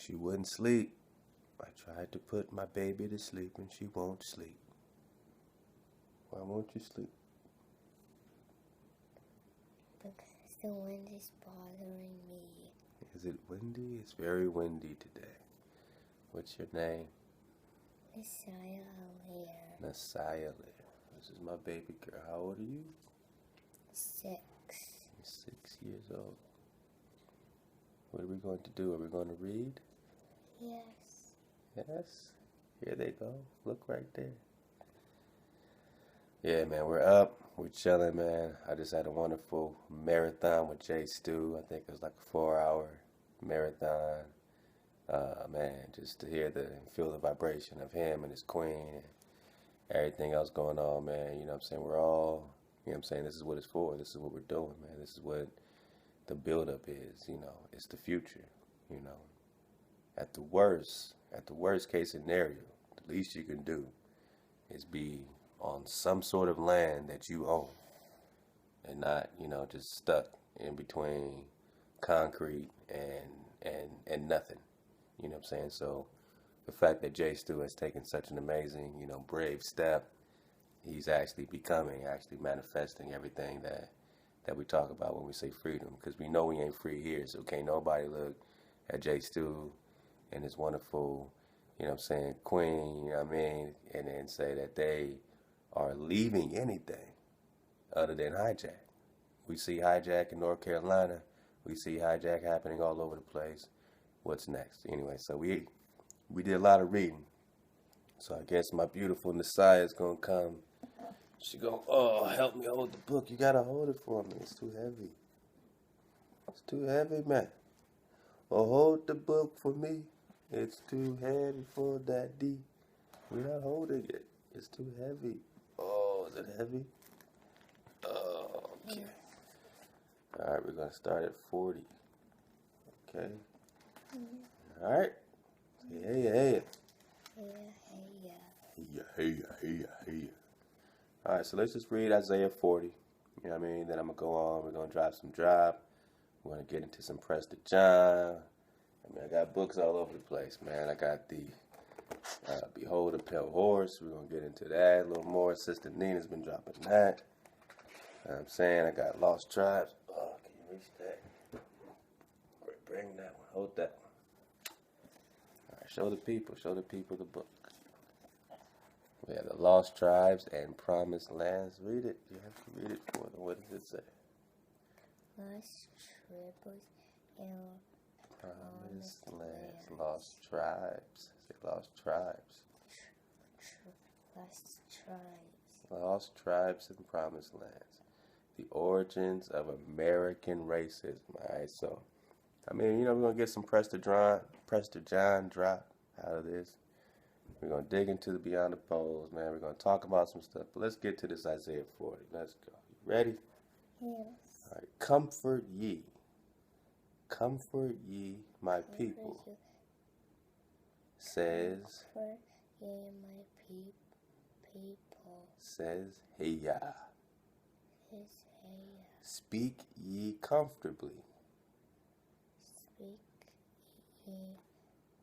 She wouldn't sleep. I tried to put my baby to sleep and she won't sleep. Why won't you sleep? Because the wind is bothering me. Is it windy? It's very windy today. What's your name? Navel. This is my baby girl. How old are you? 6. You're 6 years old. What are we going to do? Are we going to read? Yes. Yes? Here they go. Look right there. Yeah, man, we're up. We're chilling, man. I just had a wonderful marathon with Jay Stu. I think it was like a 4-hour marathon. Man, just to hear and feel the vibration of him and his queen and everything else going on, man. You know what I'm saying? We're all, you know what I'm saying? This is what it's for. This is what we're doing, man. This is what the buildup is, you know. It's the future, you know. At the worst case scenario, the least you can do is be on some sort of land that you own and not, you know, just stuck in between concrete and nothing. You know what I'm saying? So the fact that Jay Stu has taken such an amazing, you know, brave step, he's actually manifesting everything that we talk about when we say freedom, because we know we ain't free here, so can't nobody look at Jay Stu and his wonderful, you know what I'm saying, queen, you know what I mean, and then say that they are leaving anything other than hijack. We see hijack in North Carolina. We see hijack happening all over the place. What's next? Anyway, so we did a lot of reading. So I guess my beautiful Messiah is going to come. She going, help me hold the book. You got to hold it for me. It's too heavy. It's too heavy, man. Oh, hold the book for me. It's too heavy for Daddy. We're not holding it. It's too heavy. Oh, is it heavy? Oh, okay. All right, we're going to start at 40. Okay. Mm-hmm. All right. Hey. Hey. All right, so let's just read Isaiah 40. You know what I mean? Then I'm going to go on. We're going to drop some drop. We're going to get into some Prester John. I mean, I got books all over the place, man. I got the Behold a Pale Horse. We're going to get into that a little more. Sister Nina's been dropping that. You know what I'm saying? I got Lost Tribes. Oh, can you reach that? Bring that one. Hold that one. All right, show the people the book. We have the Lost Tribes and Promised Lands. Read it. You have to read it for them. What does it say? Lost tribes and Promised Lands. Lost Tribes. Say Lost Tribes. Lost Tribes. Lost Tribes and Promised Lands. The origins of American racism. All right, so, I mean, you know, we're going to get some Prester John drop out of this. We're going to dig into the Beyond the Poles, man. We're going to talk about some stuff. But let's get to this Isaiah 40. Let's go. You ready? Yes. All right. Comfort ye, my people, says, Comfort ye, my people, says Heya. Says Heya. Speak ye comfortably. Speak ye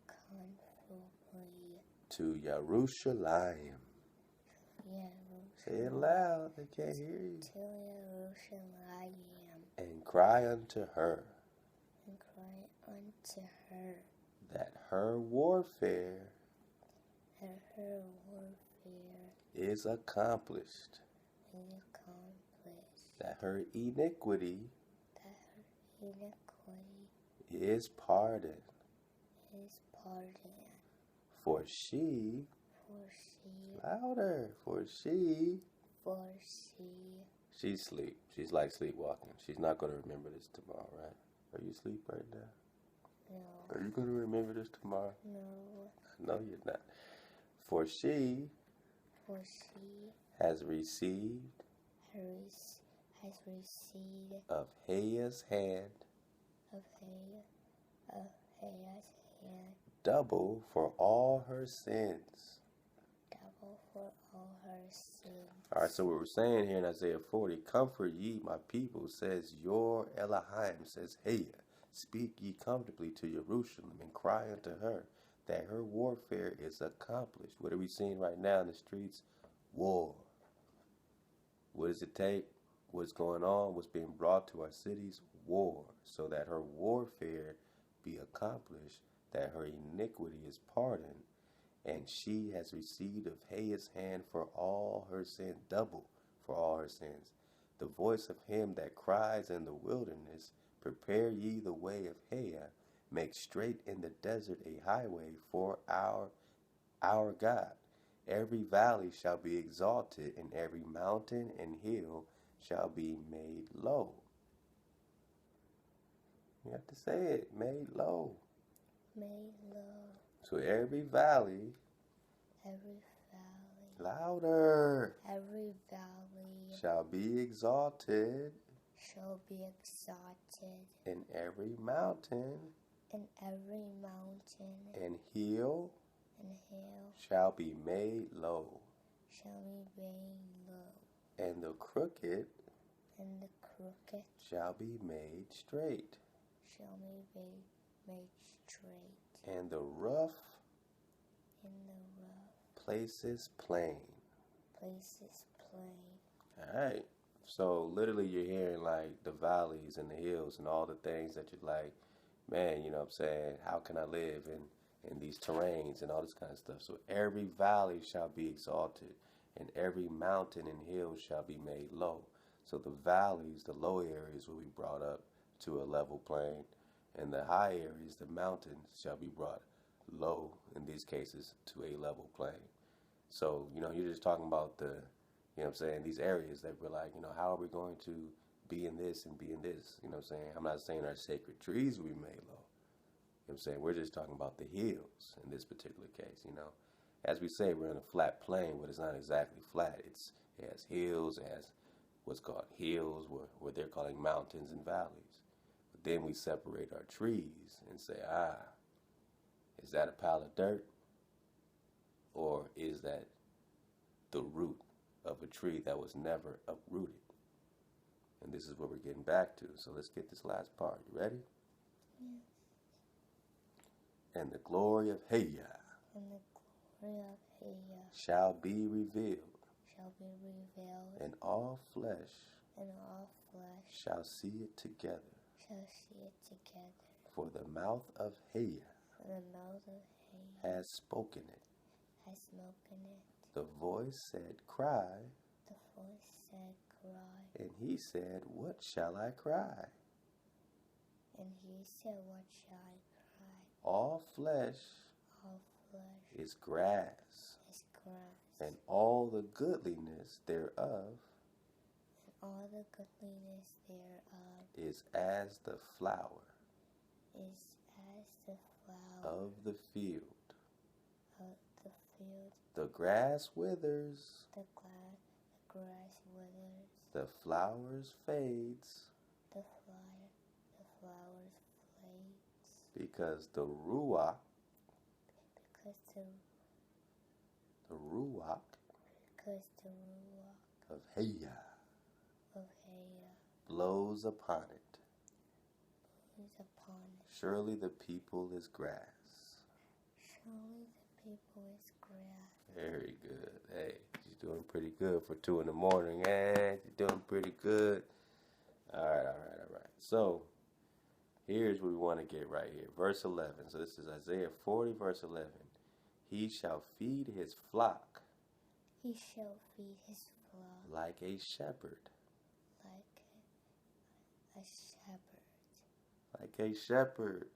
comfortably. To Jerusalem. Say it loud, they can't hear you. To Jerusalem. And cry unto her. That her warfare. Is accomplished. That her iniquity. Is pardoned. For she, louder, for she, she's asleep. She's like sleepwalking. She's not going to remember this tomorrow, right? Are you asleep right now? No. Are you going to remember this tomorrow? No. No, you're not. For she has received of Hea's hand double for all her sins. All right, so what we're saying here in Isaiah 40, comfort ye, my people, says your Elohim, says Heya. Speak ye comfortably to Jerusalem, and cry unto her that her warfare is accomplished. What are we seeing right now in the streets? War. What does it take? What's going on? What's being brought to our cities? War. So that her warfare be accomplished, that her iniquity is pardoned, and she has received of Hea's hand for all her sins, double for all her sins. The voice of him that cries in the wilderness, prepare ye the way of Hea, make straight in the desert a highway for our God. Every valley shall be exalted, and every mountain and hill shall be made low. You have to say it, made low. Made low. So every valley. Louder. Every valley. Shall be exalted. Shall be exalted. And every mountain. And every mountain. And hill. And hill. Shall be made low. Shall be made low. And the crooked. And the crooked. Shall be made straight. Shall be made straight. And the rough. And the rough. Places plain. Places plain. Alright. So literally you're hearing like the valleys and the hills and all the things that you're like, man, you know what I'm saying, how can I live in these terrains and all this kind of stuff. So every valley shall be exalted, and every mountain and hill shall be made low. So the valleys, the low areas will be brought up to a level plane, and the high areas, the mountains, shall be brought low, in these cases, to a level plane. So, you know, you're just talking about the, you know what I'm saying, these areas that we're like, you know, how are we going to be in this and be in this? You know what I'm saying? I'm not saying our sacred trees will be made low. You know what I'm saying? We're just talking about the hills in this particular case, you know. As we say, we're in a flat plane, but it's not exactly flat. It has hills, it has what's called hills, where they're calling mountains and valleys. But then we separate our trees and say, is that a pile of dirt? Or is that the root of a tree that was never uprooted? And this is what we're getting back to. So let's get this last part. You ready? Yeah. And the glory of Hea. And the glory of Hea. Shall be revealed. Shall be revealed. And all flesh. And all flesh. Shall see it together. Shall see it together. For the mouth of Hea. For the mouth of Hea. Has spoken it. Has spoken it. The voice said, cry. The voice said, cry. And he said, what shall I cry? And he said, what shall I cry? All flesh. All flesh. Is grass. Is grass. And all the goodliness thereof. And all the goodliness thereof. Is as the flower. Is as the flower. Of the field. Of the field. The grass withers. The grass withers. The flowers fades. The flowers fades. Because the ruach. Because the ruach. Because the ruach. Of Hea. Of Hea. Blows upon it. Blows upon it. Surely the people is grass. Surely the people is grass. Very good. Hey, she's doing pretty good for 2 in the morning. Hey, she's doing pretty good. All right. So, here's what we want to get right here. Verse 11. So this is Isaiah 40, verse 11. He shall feed his flock. He shall feed his flock. Like a shepherd. Like a shepherd. Like a shepherd.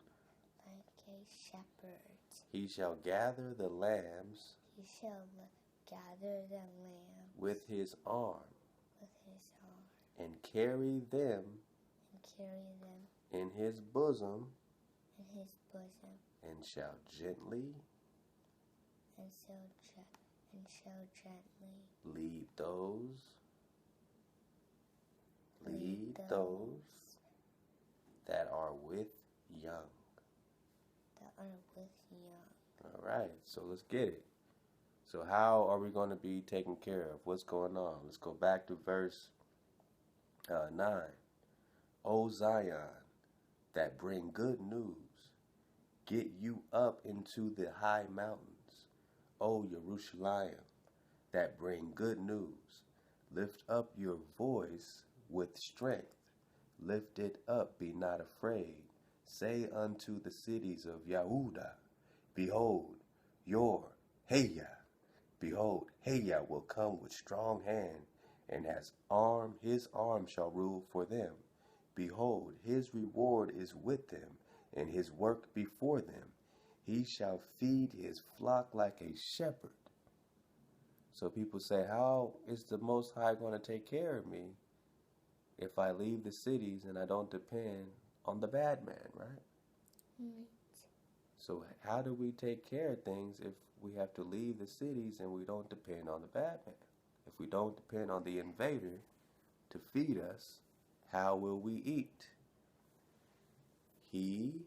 Like a shepherd. He shall gather the lambs. He shall gather the lambs. With his arm. With his arm. And carry them. And carry them. In his bosom. In his bosom. And shall gently. And shall gently. Lead those. That are with young. That are with young. All right, so let's get it. So how are we going to be taken care of? What's going on? Let's go back to verse 9. O Zion, that bring good news. Get you up into the high mountains, O Jerusalem, that bring good news. Lift up your voice with strength. Lift it up, be not afraid. Say unto the cities of Yahudah, behold, your Heya. Behold, Heya will come with strong hand, and his arm shall rule for them. Behold, his reward is with them, and his work before them. He shall feed his flock like a shepherd. So people say, how is the Most High going to take care of me if I leave the cities and I don't depend on the bad man, right? Right. So how do we take care of things if we have to leave the cities and we don't depend on the bad man? If we don't depend on the invader to feed us, how will we eat? He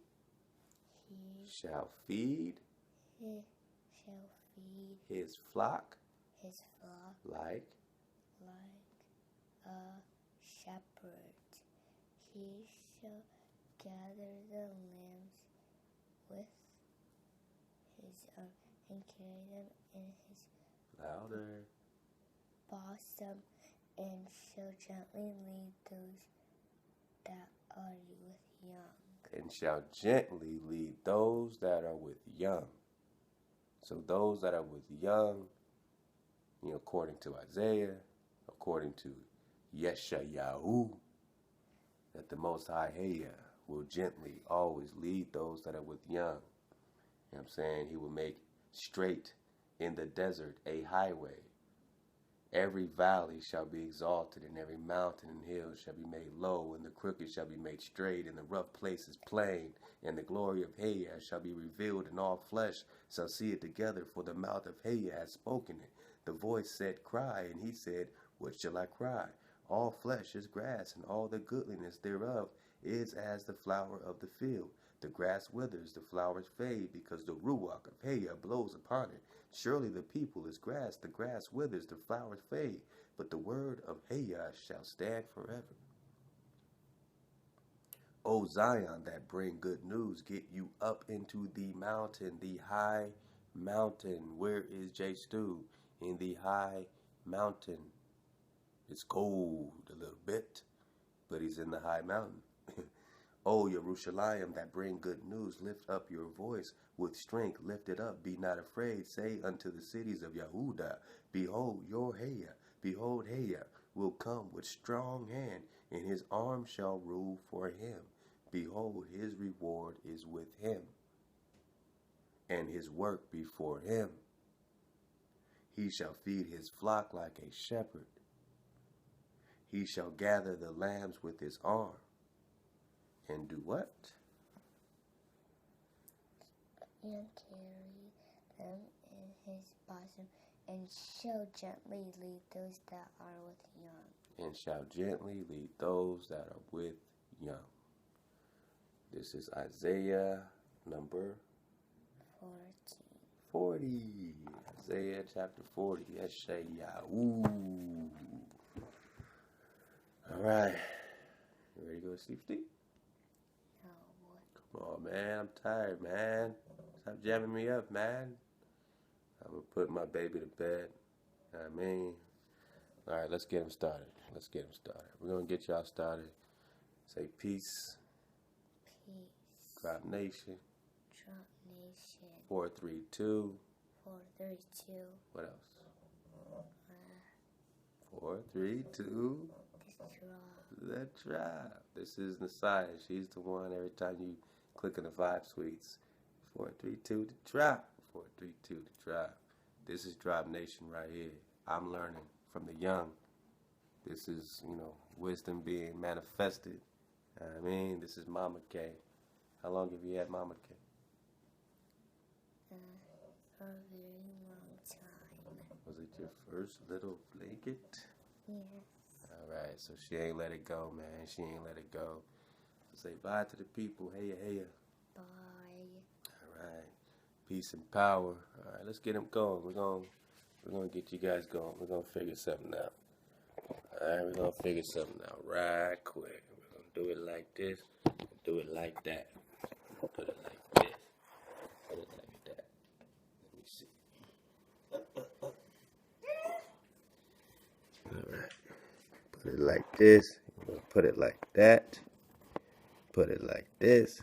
shall feed his flock like a shepherd. He shall gather the lambs with his arm and carry them in his louder bosom, and shall gently lead those that are with young. and shall gently lead those that are with young. So those that are with young, according to Isaiah, according to Yeshayahu, that the Most High Heya will gently always lead those that are with young. You know what I'm saying? He will make straight in the desert a highway. Every valley shall be exalted, and every mountain and hill shall be made low, and the crooked shall be made straight, and the rough places plain, and the glory of Heya shall be revealed, and all flesh shall see it together, for the mouth of Heya has spoken it. The voice said, cry, and he said, what shall I cry? All flesh is grass, and all the goodliness thereof is as the flower of the field. The grass withers, the flowers fade, because the ruach of Heya blows upon it. Surely the people is grass, the grass withers, the flowers fade, but the word of Heya shall stand forever. O Zion, that bring good news, get you up into the mountain, the high mountain. Where is J. Stu? In the high mountain. It's cold a little bit, but he's in the high mountain. O Jerusalem, that bring good news, lift up your voice with strength, lift it up, be not afraid. Say unto the cities of Yahudah, behold your Heya, behold Heya will come with strong hand, and his arm shall rule for him. Behold, his reward is with him, and his work before him. He shall feed his flock like a shepherd. He shall gather the lambs with his arm. And do what? And carry them in his bosom, and shall gently lead those that are with young. And shall gently lead those that are with young. This is Isaiah number 40. Isaiah chapter 40. Yeshayahu. All right. You ready to go to sleep, Steve? Come on, man. I'm tired, man. Stop jamming me up, man. I'm going to put my baby to bed. You know what I mean? All right, let's get him started. We're going to get y'all started. Say peace. Peace. Drop Nation. Drop Nation. 432. 432. What else? 432. The Drop. This is Messiah. She's the one every time you click on the Vibe Suites. 432 to Drop. 432 to Drop. This is Drop Nation right here. I'm learning from the young. This is, wisdom being manifested. I mean, this is Mama K. How long have you had Mama K? For a very long time. Was it your first little blanket? Yes. All right, so she ain't let it go, man. She ain't let it go. So say bye to the people. Heya, heya. Bye. All right. Peace and power. All right, let's get them going. We're gonna get you guys going. We're gonna figure something out. All right, we're gonna figure something out right quick. We're gonna do it like this, do it like that. Put it like this, put it like that. Let me see. Alright. Put it like this, put it like that. Put it like this,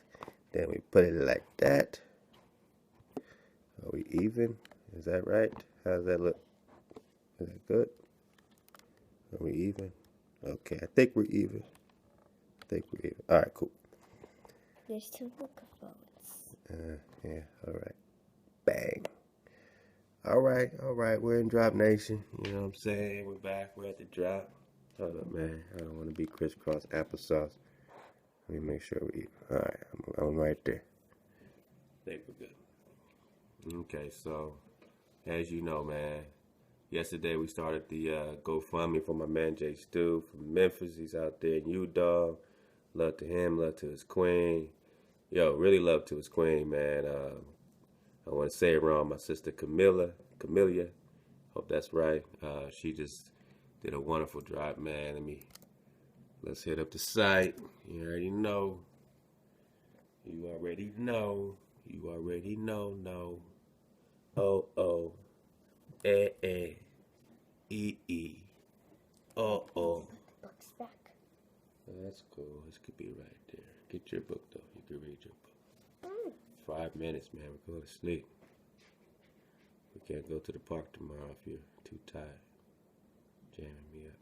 then we put it like that. Are we even? Is that right? How does that look? Is that good? Are we even? Okay, I think we're even. Alright, cool. There's 2 microphones. Yeah, alright. Bang. Alright, we're in Drop Nation. You know what I'm saying? We're back, we're at the drop. Hold up, man. I don't want to be crisscross applesauce. Let me make sure we're even. Alright, I'm right there. I think we're good. Okay, so, as you know, man, yesterday we started the GoFundMe for my man Jay Stu from Memphis. He's out there in Utah. Love to him, love to his queen. Yo, really love to his queen, man. I want to say it wrong. My sister Camelia. Hope that's right. She just did a wonderful drop, man. Let's hit up the site. You already know. No. Oh. E. Oh. Book's back. That's cool. This could be right there. Get your book, though. You can read your book. 5 minutes, man. We're going to sleep. We can't go to the park tomorrow if you're too tired. Jamming me up.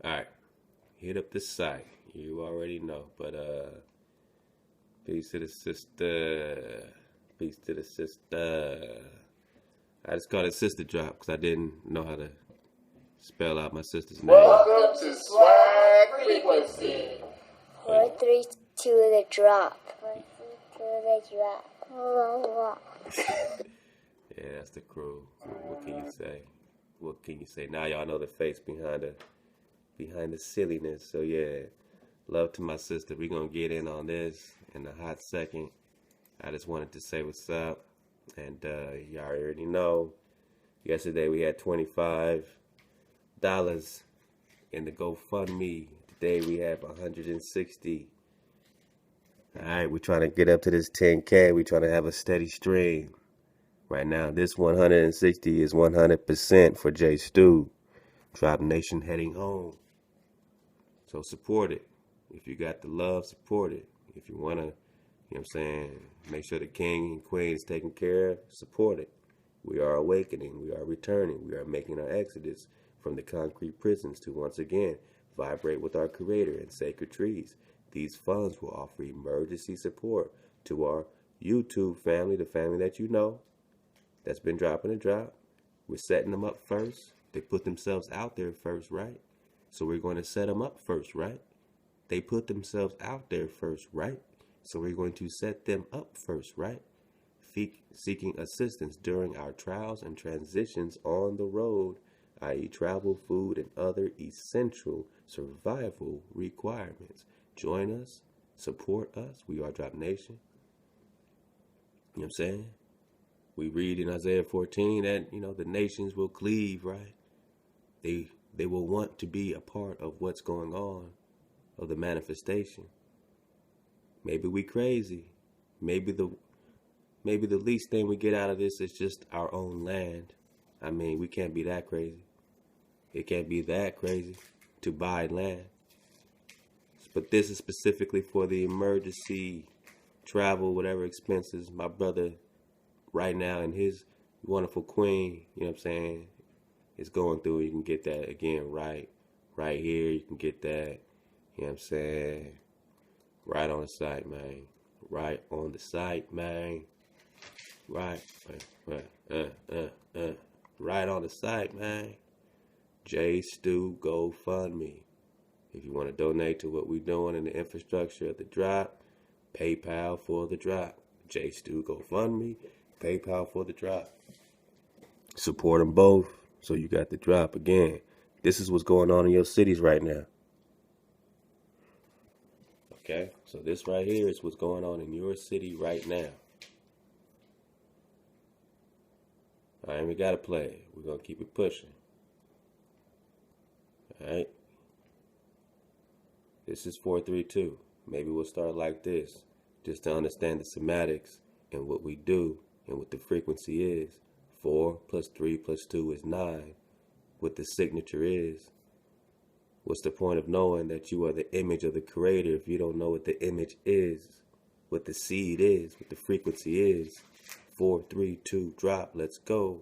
Alright. Hit up the site. You already know. But, peace to the sister. I just called it Sister Drop because I didn't know how to spell out my sister's name. Welcome to Swag Frequency. 432 the drop. Yeah, that's the crew. What can you say? Now y'all know the face behind the silliness. So yeah, love to my sister. We're gonna get in on this in a hot second. I just wanted to say what's up. And y'all already know, yesterday we had $25 in the GoFundMe. Today we have 160. Alright, we're trying to get up to this 10K. We're trying to have a steady stream. Right now, this 160 is 100% for Jay Stu. Drop Nation heading home. So support it. If you got the love, support it. If you want to, you know what I'm saying, make sure the king and queen is taken care of, support it. We are awakening. We are returning. We are making our exodus from the concrete prisons to once again vibrate with our creator in sacred trees. These funds will offer emergency support to our YouTube family, the family that you know, that's been dropping a drop. We're setting them up first. They put themselves out there first, right? So we're going to set them up first, right? They put themselves out there first, right? So we're going to set them up first, right? Seeking assistance during our trials and transitions on the road, i.e. travel, food, and other essential survival requirements. Join us, support us. We are Drop Nation. You know what I'm saying? We read in Isaiah 14 that, the nations will cleave, right? They will want to be a part of what's going on, of the manifestation. Maybe we crazy. Maybe the least thing we get out of this is just our own land. I mean, we can't be that crazy. It can't be that crazy to buy land. But this is specifically for the emergency travel, whatever expenses my brother right now and his wonderful queen, you know what I'm saying, is going through. You can get that again right here. You can get that, you know what I'm saying, right on the site, man. Right on the site, man. Right on the site, man. Jay Stu GoFundMe. If you want to donate to what we're doing in the infrastructure of the drop, PayPal for the drop. Jay Stu GoFundMe, PayPal for the drop. Support them both so you got the drop. Again, this is what's going on in your cities right now. Okay, so this right here is what's going on in your city right now. All right, we got to play it. We're going to keep it pushing. All right. This is 432. Maybe we'll start like this, just to understand the semantics and what we do and what the frequency is. 4 plus 3 plus 2 is 9. What the signature is. What's the point of knowing that you are the image of the Creator if you don't know what the image is, what the seed is, what the frequency is? 4, 3, 2, drop. Let's go.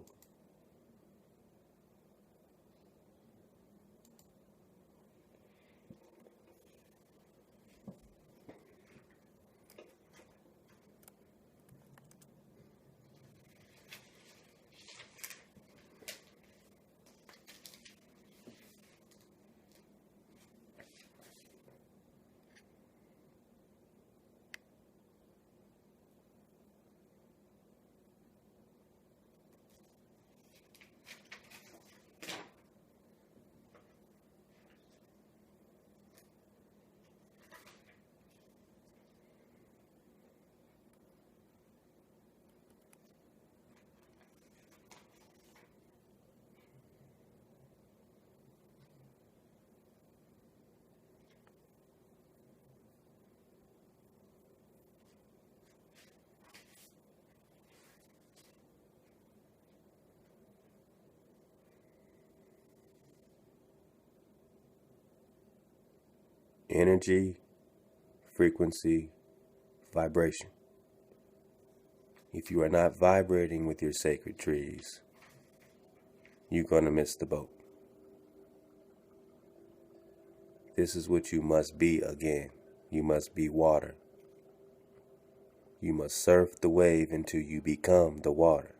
Energy, frequency, vibration. If you are not vibrating with your sacred trees, you're going to miss the boat. This is what you must be again. You must be water. You must surf the wave until you become the water.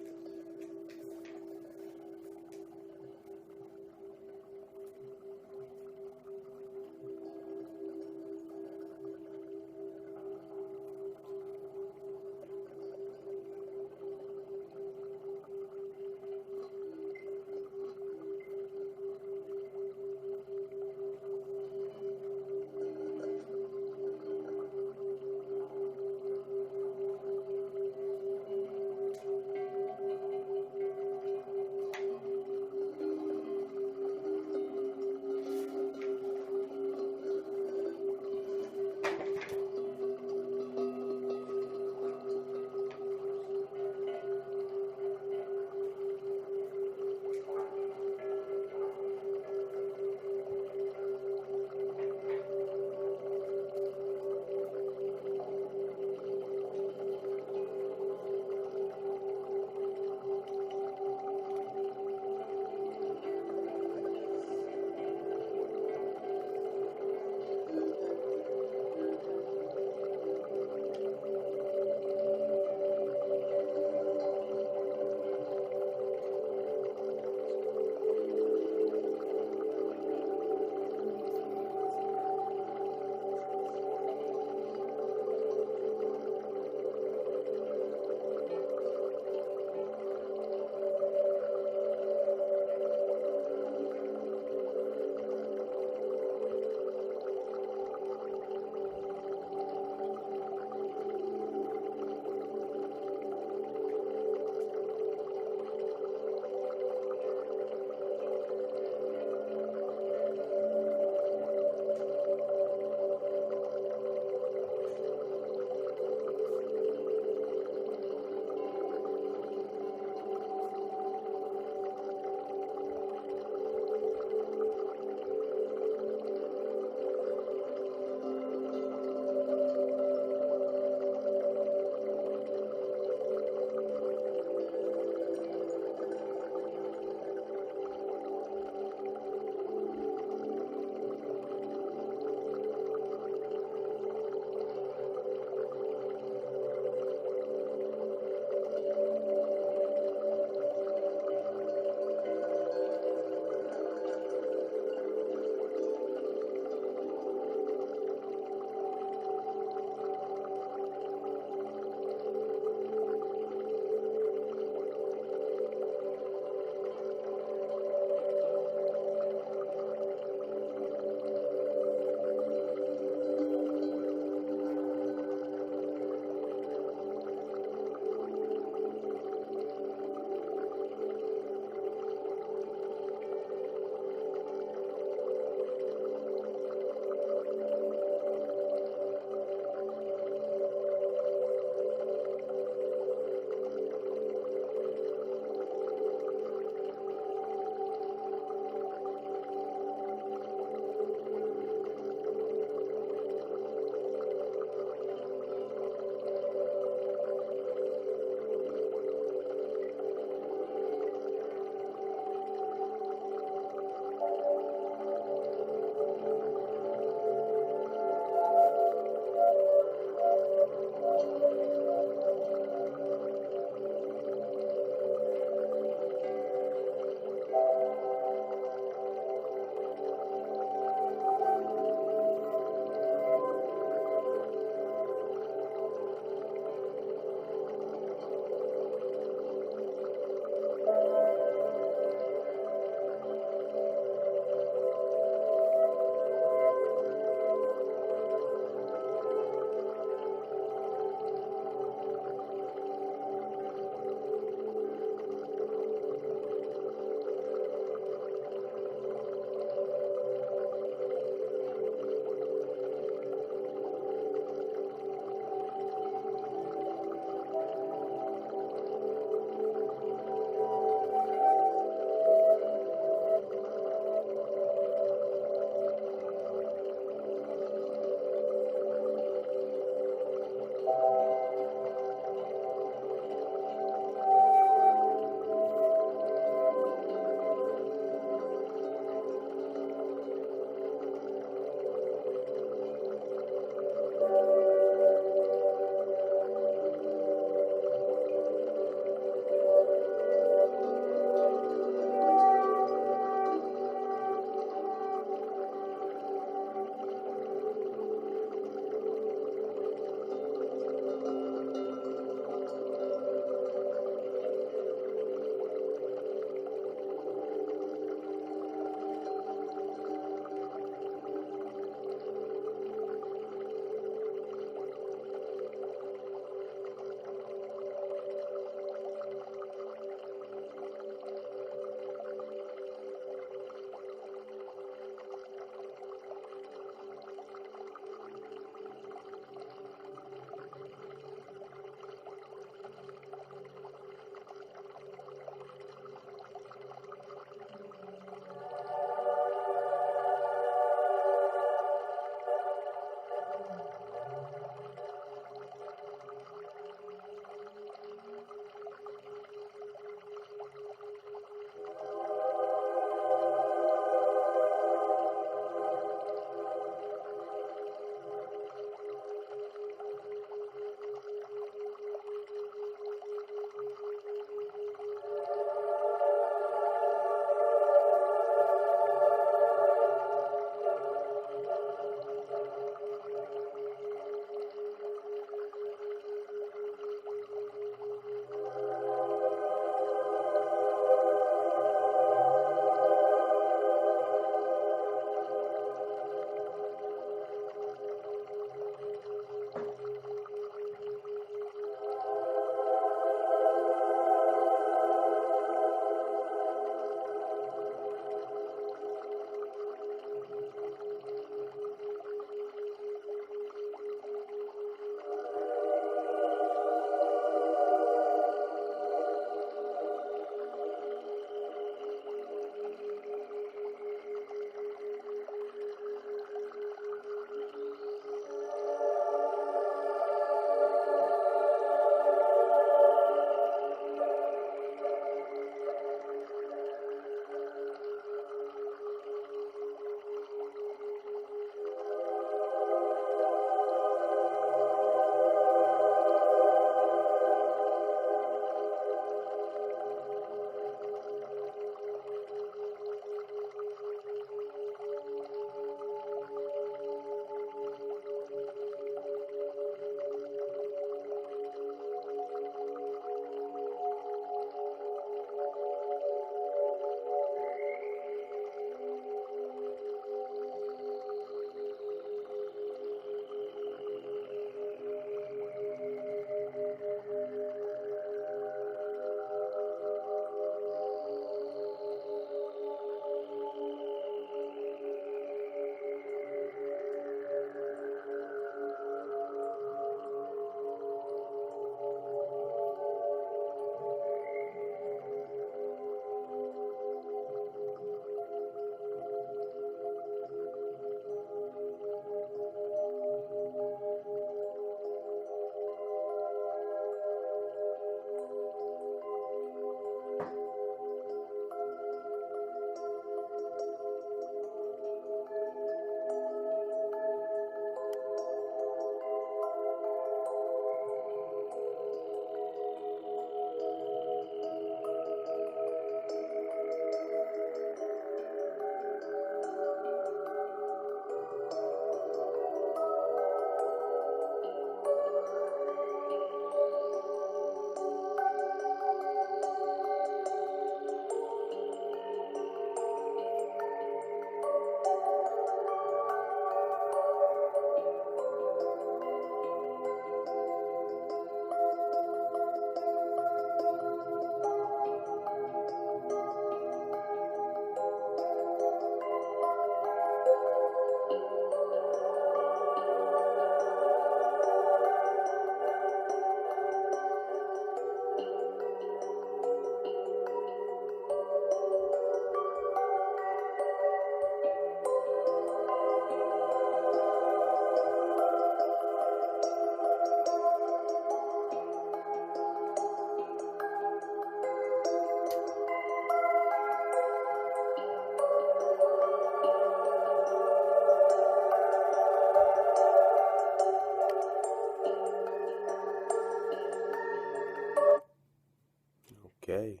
Okay.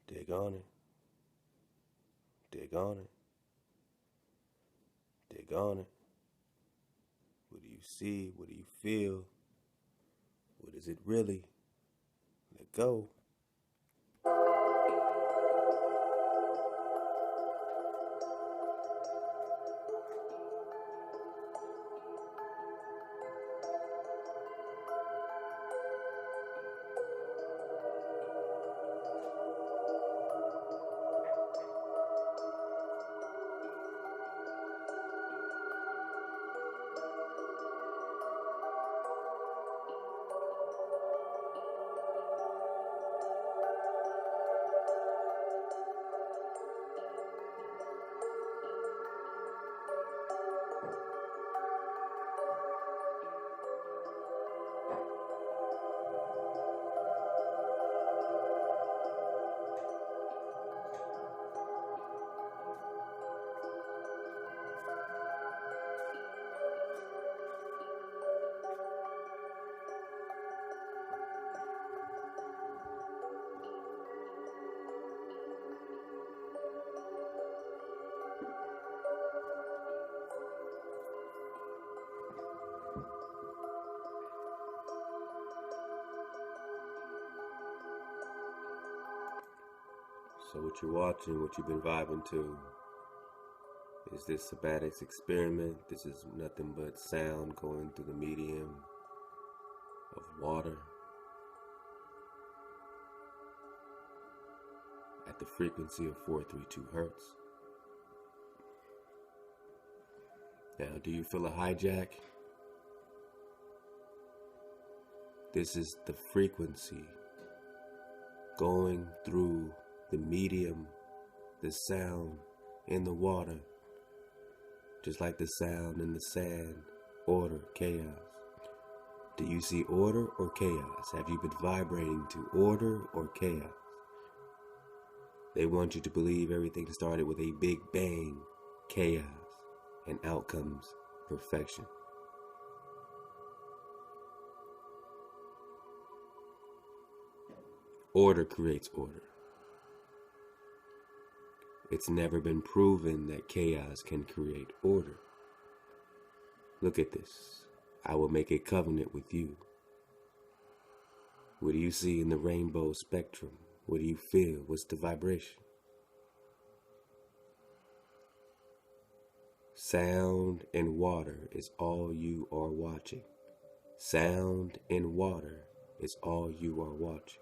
Dig on it. Dig on it. Dig on it. What do you see? What do you feel? What is it really? Let go. So what you're watching, what you've been vibing to, is this sabbatics experiment. This is nothing but sound going through the medium of water at the frequency of 432 hertz. Now, do you feel a hijack? This is the frequency going through the medium, the sound in the water, just like the sound in the sand, order, chaos. Do you see order or chaos? Have you been vibrating to order or chaos? They want you to believe everything started with a big bang, chaos, and out comes perfection. Order creates order. It's never been proven that chaos can create order. Look at this. I will make a covenant with you. What do you see in the rainbow spectrum? What do you feel? What's the vibration? Sound and water is all you are watching. Sound and water is all you are watching.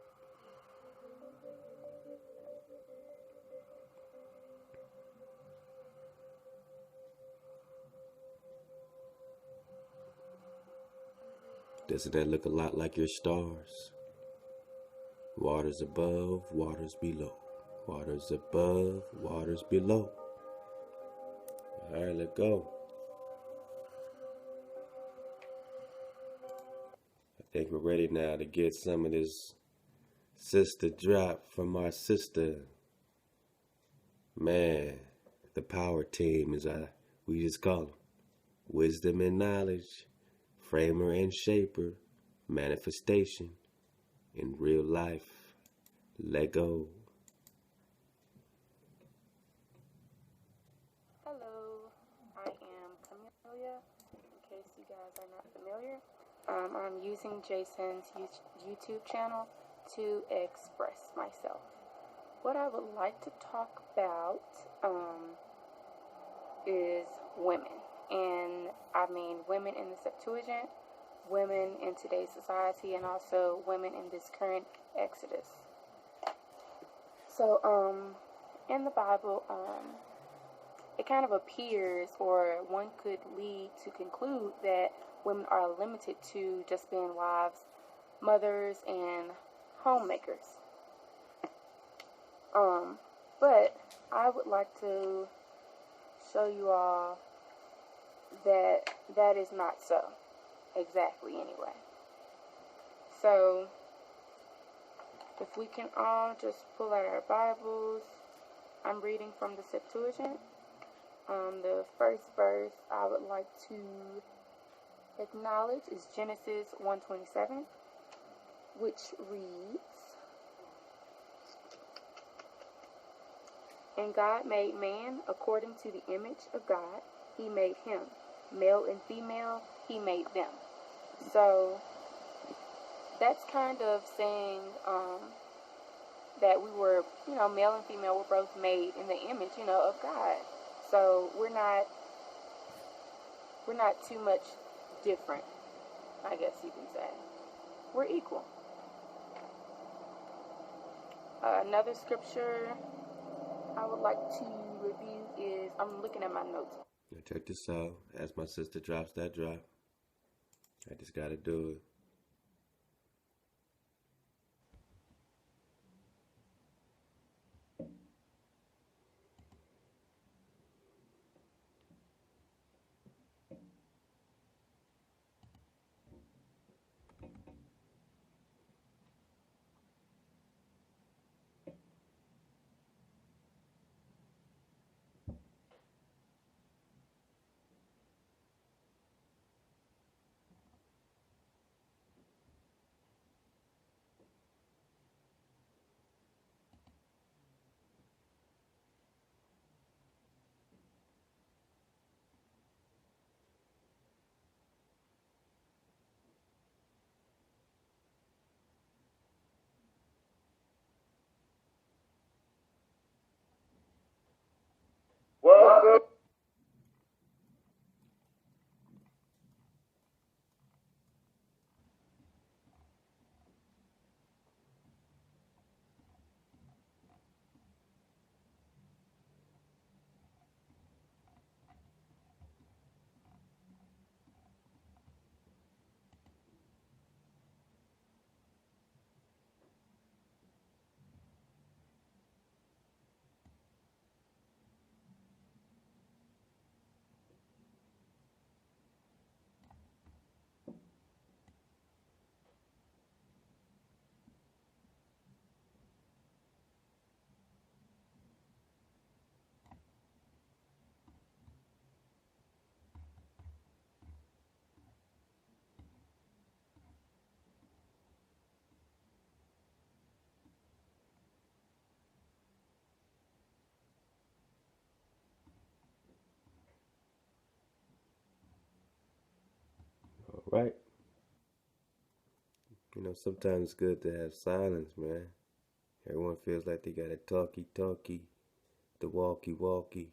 Doesn't that look a lot like your stars? Waters above, waters below. Waters above, waters below. All right, let go. I think we're ready now to get some of this sister drop from our sister. Man, the power team is we just call them. Wisdom and knowledge, framer and shaper, manifestation in real life. Let go. Hello, I am Camelia, in case you guys are not familiar. I'm using Jason's YouTube channel to express myself. What I would like to talk about is women. And I mean women in the Septuagint, women in today's society, and also women in this current Exodus. So, in the Bible, it kind of appears, or one could lead to conclude, that women are limited to just being wives, mothers, and homemakers. But I would like to show you all that that is not so. Exactly, anyway. So, if we can all just pull out our Bibles. I'm reading from the Septuagint. The first verse I would like to acknowledge is Genesis 1:27, which reads, And God made man according to the image of God. He made him. Male and female, he made them. So that's kind of saying that we were, male and female were both made in the image, of God. So we're not too much different, I guess you can say. We're equal. Another scripture I would like to review is, I'm looking at my notes. Now check this out. As my sister drops that drop, I just gotta do it. Welcome. All right. Sometimes it's good to have silence, man. Everyone feels like they got a talkie-talkie, the walkie-walkie.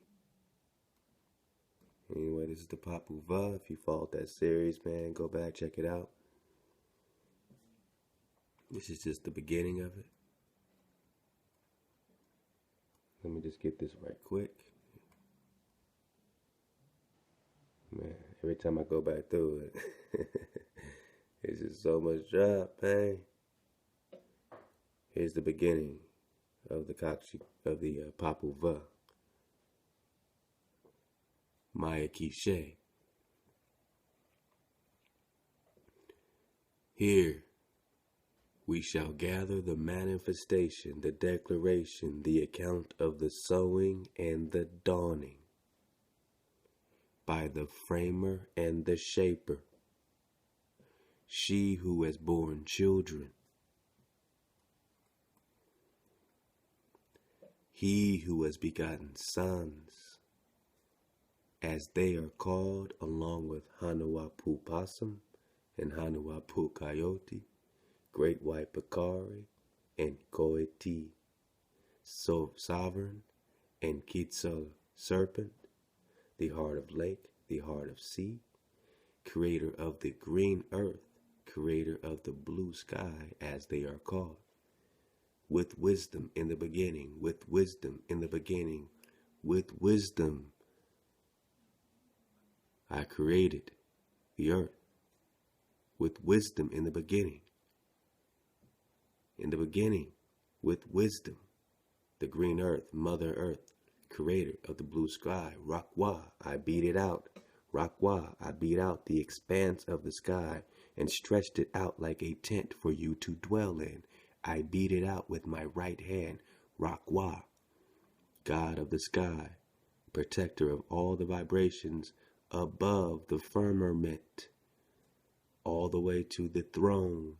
Anyway, this is the Papal. If you followed that series, man, go back, check it out. This is just the beginning of it. Let me just get this right quick. Man, every time I go back through it, it's just so much drop, man. Here's the beginning of the Papal Va. Maya Quiche. Here we shall gather the manifestation, the declaration, the account of the sowing and the dawning by the framer and the shaper, she who has borne children, he who has begotten sons, as they are called, along with Hanuapu Possum and Hanuapu Coyote, Great White Peccary, and Coeti Sovereign, and Quetzal Serpent, the heart of lake, the heart of sea, creator of the green earth, creator of the blue sky, as they are called. With wisdom in the beginning, with wisdom in the beginning, with wisdom I created the earth. With wisdom in the beginning. In the beginning, with wisdom, the green earth, Mother Earth, creator of the blue sky, Rakwa, I beat it out. Rakwa, I beat out the expanse of the sky and stretched it out like a tent for you to dwell in. I beat it out with my right hand, Rakwa, God of the sky, protector of all the vibrations above the firmament, all the way to the throne,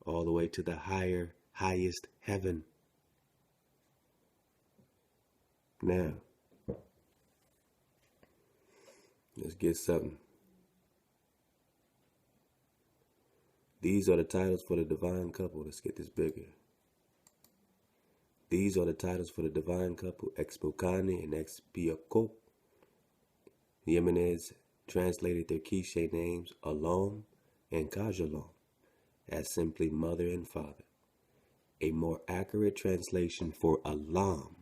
all the way to the highest heaven. Now, let's get something. These are the titles for the divine couple. Let's get this bigger. These are the titles for the divine couple, Expocane and Expiaco. The Yemenis translated their Quiche names Alom and Kajalom as simply mother and father. A more accurate translation for Alam,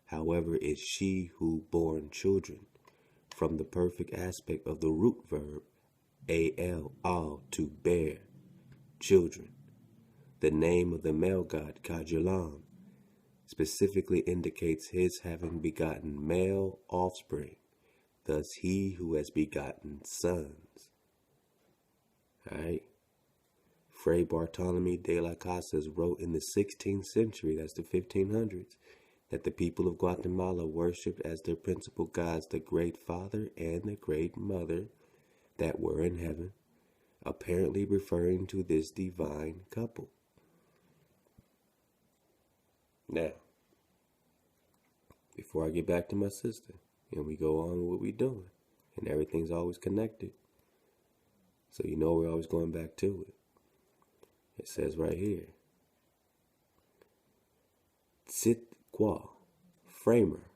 however, is she who born children, from the perfect aspect of the root verb al, to bear children. The name of the male god, Kajalam, specifically indicates his having begotten male offspring, thus he who has begotten sons. Alright. Fray Bartolome de las Casas wrote in the 16th century, that's the 1500s, that the people of Guatemala worshipped as their principal gods the Great Father and the Great Mother that were in heaven, apparently referring to this divine couple. Now, before I get back to my sister, and we go on with what we're doing, and everything's always connected, so you know we're always going back to it. It says right here, Tzit qua, framer,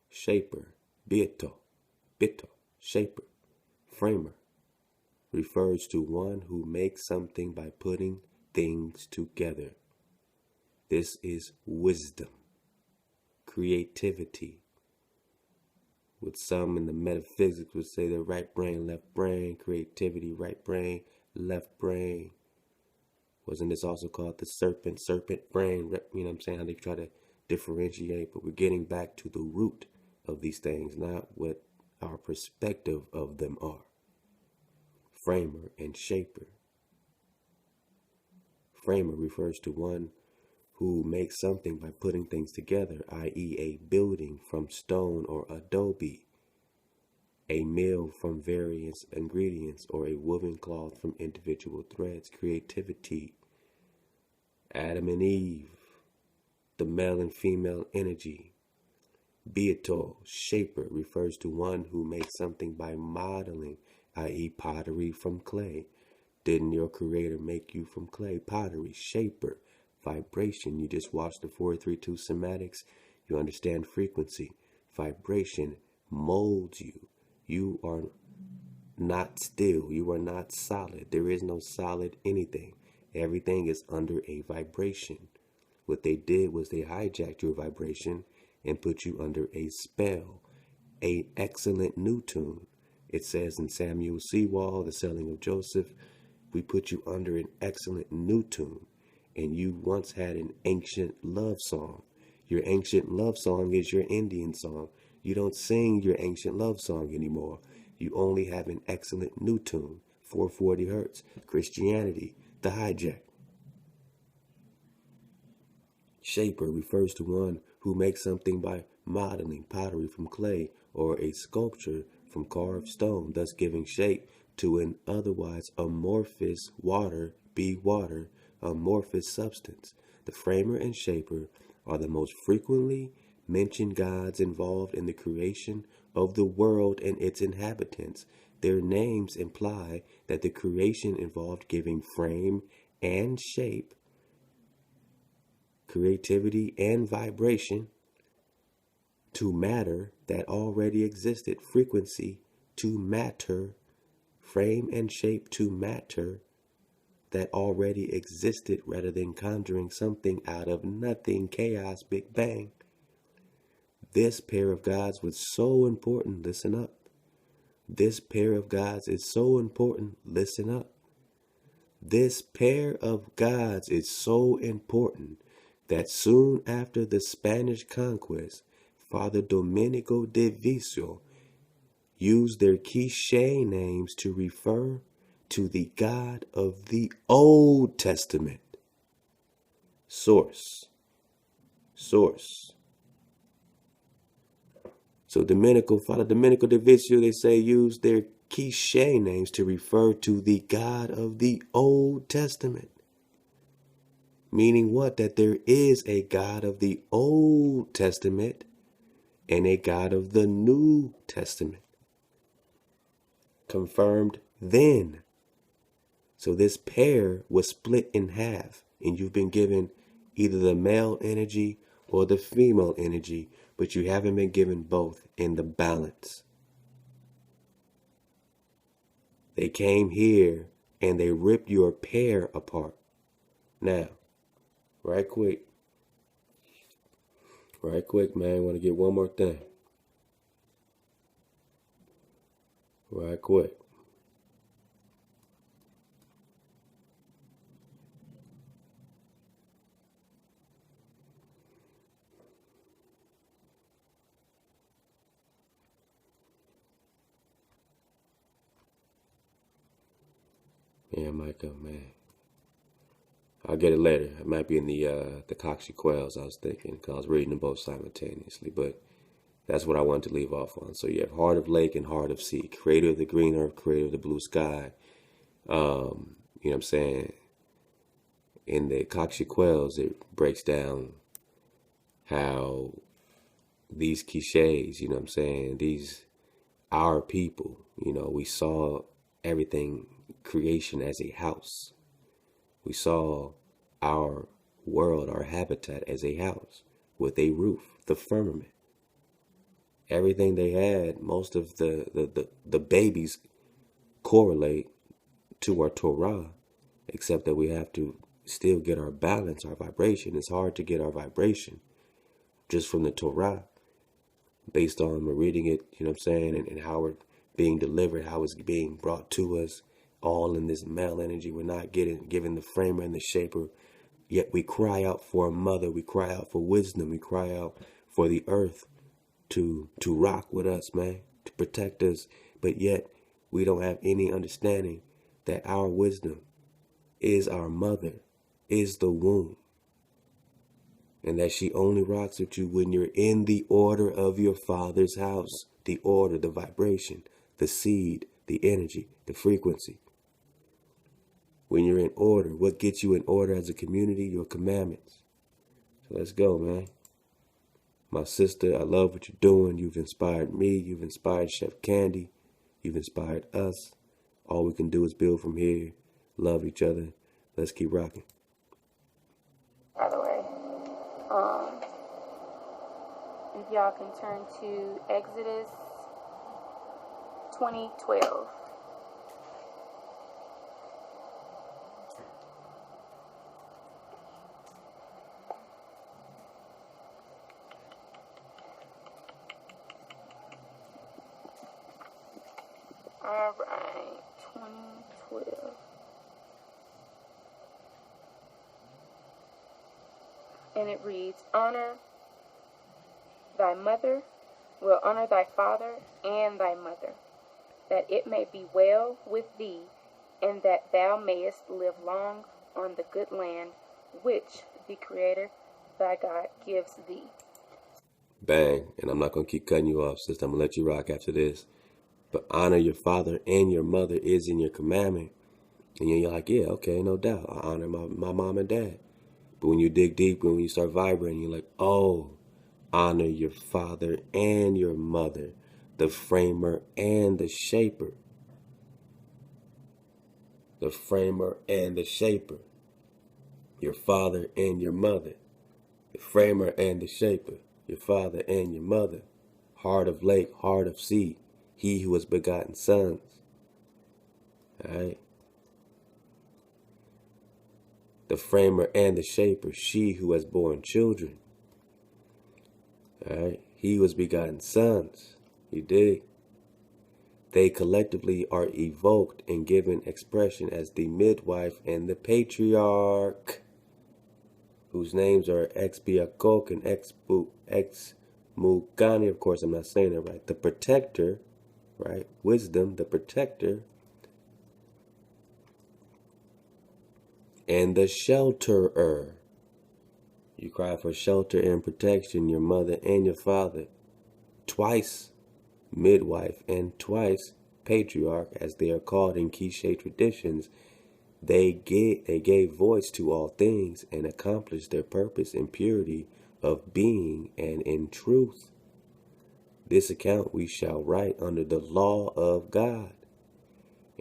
shaper, bito, shaper, framer, refers to one who makes something by putting things together. This is wisdom, creativity. What some in the metaphysics would say the right brain, left brain, creativity, right brain, left brain. Wasn't this also called the serpent brain? You know what I'm saying? How they try to differentiate, but we're getting back to the root of these things, not what our perspective of them are. Framer and shaper. Framer refers to one who makes something by putting things together, i.e. a building from stone or adobe, a meal from various ingredients, or a woven cloth from individual threads. Creativity. Adam and Eve, the male and female energy. Beato, shaper, refers to one who makes something by modeling, i.e. pottery from clay. Didn't your creator make you from clay? Pottery, shaper, vibration. You just watched the 432 semantics. You understand frequency. Vibration molds you. You are not still. You are not solid. There is no solid anything. Everything is under a vibration. What they did was they hijacked your vibration and put you under a spell, an excellent new tune. It says in Samuel Sewall, The Selling of Joseph, we put you under an excellent new tune. And you once had an ancient love song. Your ancient love song is your Indian song. You don't sing your ancient love song anymore. You only have an excellent new tune, 440 hertz, Christianity, the hijack. Shaper refers to one who makes something by modeling, pottery from clay, or a sculpture from carved stone, thus giving shape to an otherwise amorphous amorphous substance. The framer and shaper are the most frequently mentioned gods involved in the creation of the world and its inhabitants. Their names imply that the creation involved giving frame and shape, creativity and vibration to matter that already existed. Frequency to matter, frame and shape to matter that already existed, rather than conjuring something out of nothing, chaos, Big Bang. This pair of gods was so important. Listen up. This pair of gods is so important. Listen up. This pair of gods is so important that soon after the Spanish conquest, Father Domenico de Viso used their quiche names to refer to the God of the Old Testament. Source. So Father Domenico de Viso, they say, used their quiche names to refer to the God of the Old Testament. Meaning what? That there is a God of the Old Testament and a God of the New Testament. Confirmed then. So this pair was split in half, and you've been given either the male energy or the female energy, but you haven't been given both in the balance. They came here and they ripped your pair apart. Now, right quick, man, I want to get one more thing. Right quick. Yeah, Michael, man. I'll get it later. It might be in the Coxie Quells, I was thinking, because I was reading them both simultaneously. But that's what I wanted to leave off on. So you have Heart of Lake and Heart of Sea. Creator of the green earth, creator of the blue sky. You know what I'm saying? In the Coxie Quells, it breaks down how these cliches, you know what I'm saying, these, our people, you know, we saw everything, creation as a house. We saw our world, our habitat as a house with a roof, the firmament. Everything they had, most of the babies correlate to our Torah, except that we have to still get our balance, our vibration. It's hard to get our vibration just from the Torah, based on we're reading it, you know what I'm saying, and how we're being delivered, how it's being brought to us, all in this male energy. We're not given the framer and the shaper, yet we cry out for a mother, we cry out for wisdom, we cry out for the earth to rock with us, man, to protect us, but yet we don't have any understanding that our wisdom is our mother, is the womb, and that she only rocks with you when you're in the order of your father's house, the order, the vibration, the seed, the energy, the frequency. When you're in order, what gets you in order as a community? Your commandments. So let's go, man. My sister, I love what you're doing. You've inspired me. You've inspired Chef Candy. You've inspired us. All we can do is build from here, love each other. Let's keep rocking. By the way, if y'all can turn to Exodus 20:12. All right, 2012. And it reads, honor thy father and thy mother, that it may be well with thee, and that thou mayest live long on the good land which the Creator thy God gives thee. Bang. And I'm not going to keep cutting you off, sister. I'm going to let you rock after this. But honor your father and your mother is in your commandment. And you're like, yeah, okay, no doubt. I honor my mom and dad. But when you dig deep, when you start vibrating, you're like, oh, honor your father and your mother, the framer and the shaper. The framer and the shaper. Your father and your mother. The framer and the shaper. Your father and your mother. Heart of lake, heart of sea. He who has begotten sons. All right. The framer and the shaper, she who has borne children. All right. He who has begotten sons. You dig? They collectively are evoked and given expression as the midwife and the patriarch, whose names are Expiacok and Exmukani. Of course, I'm not saying it right. The protector, right? Wisdom, the protector, and the shelterer. You cry for shelter and protection, your mother and your father. Twice midwife and twice patriarch, as they are called in Quiche traditions. They gave voice to all things and accomplished their purpose in purity of being and in truth. This account we shall write under the law of God.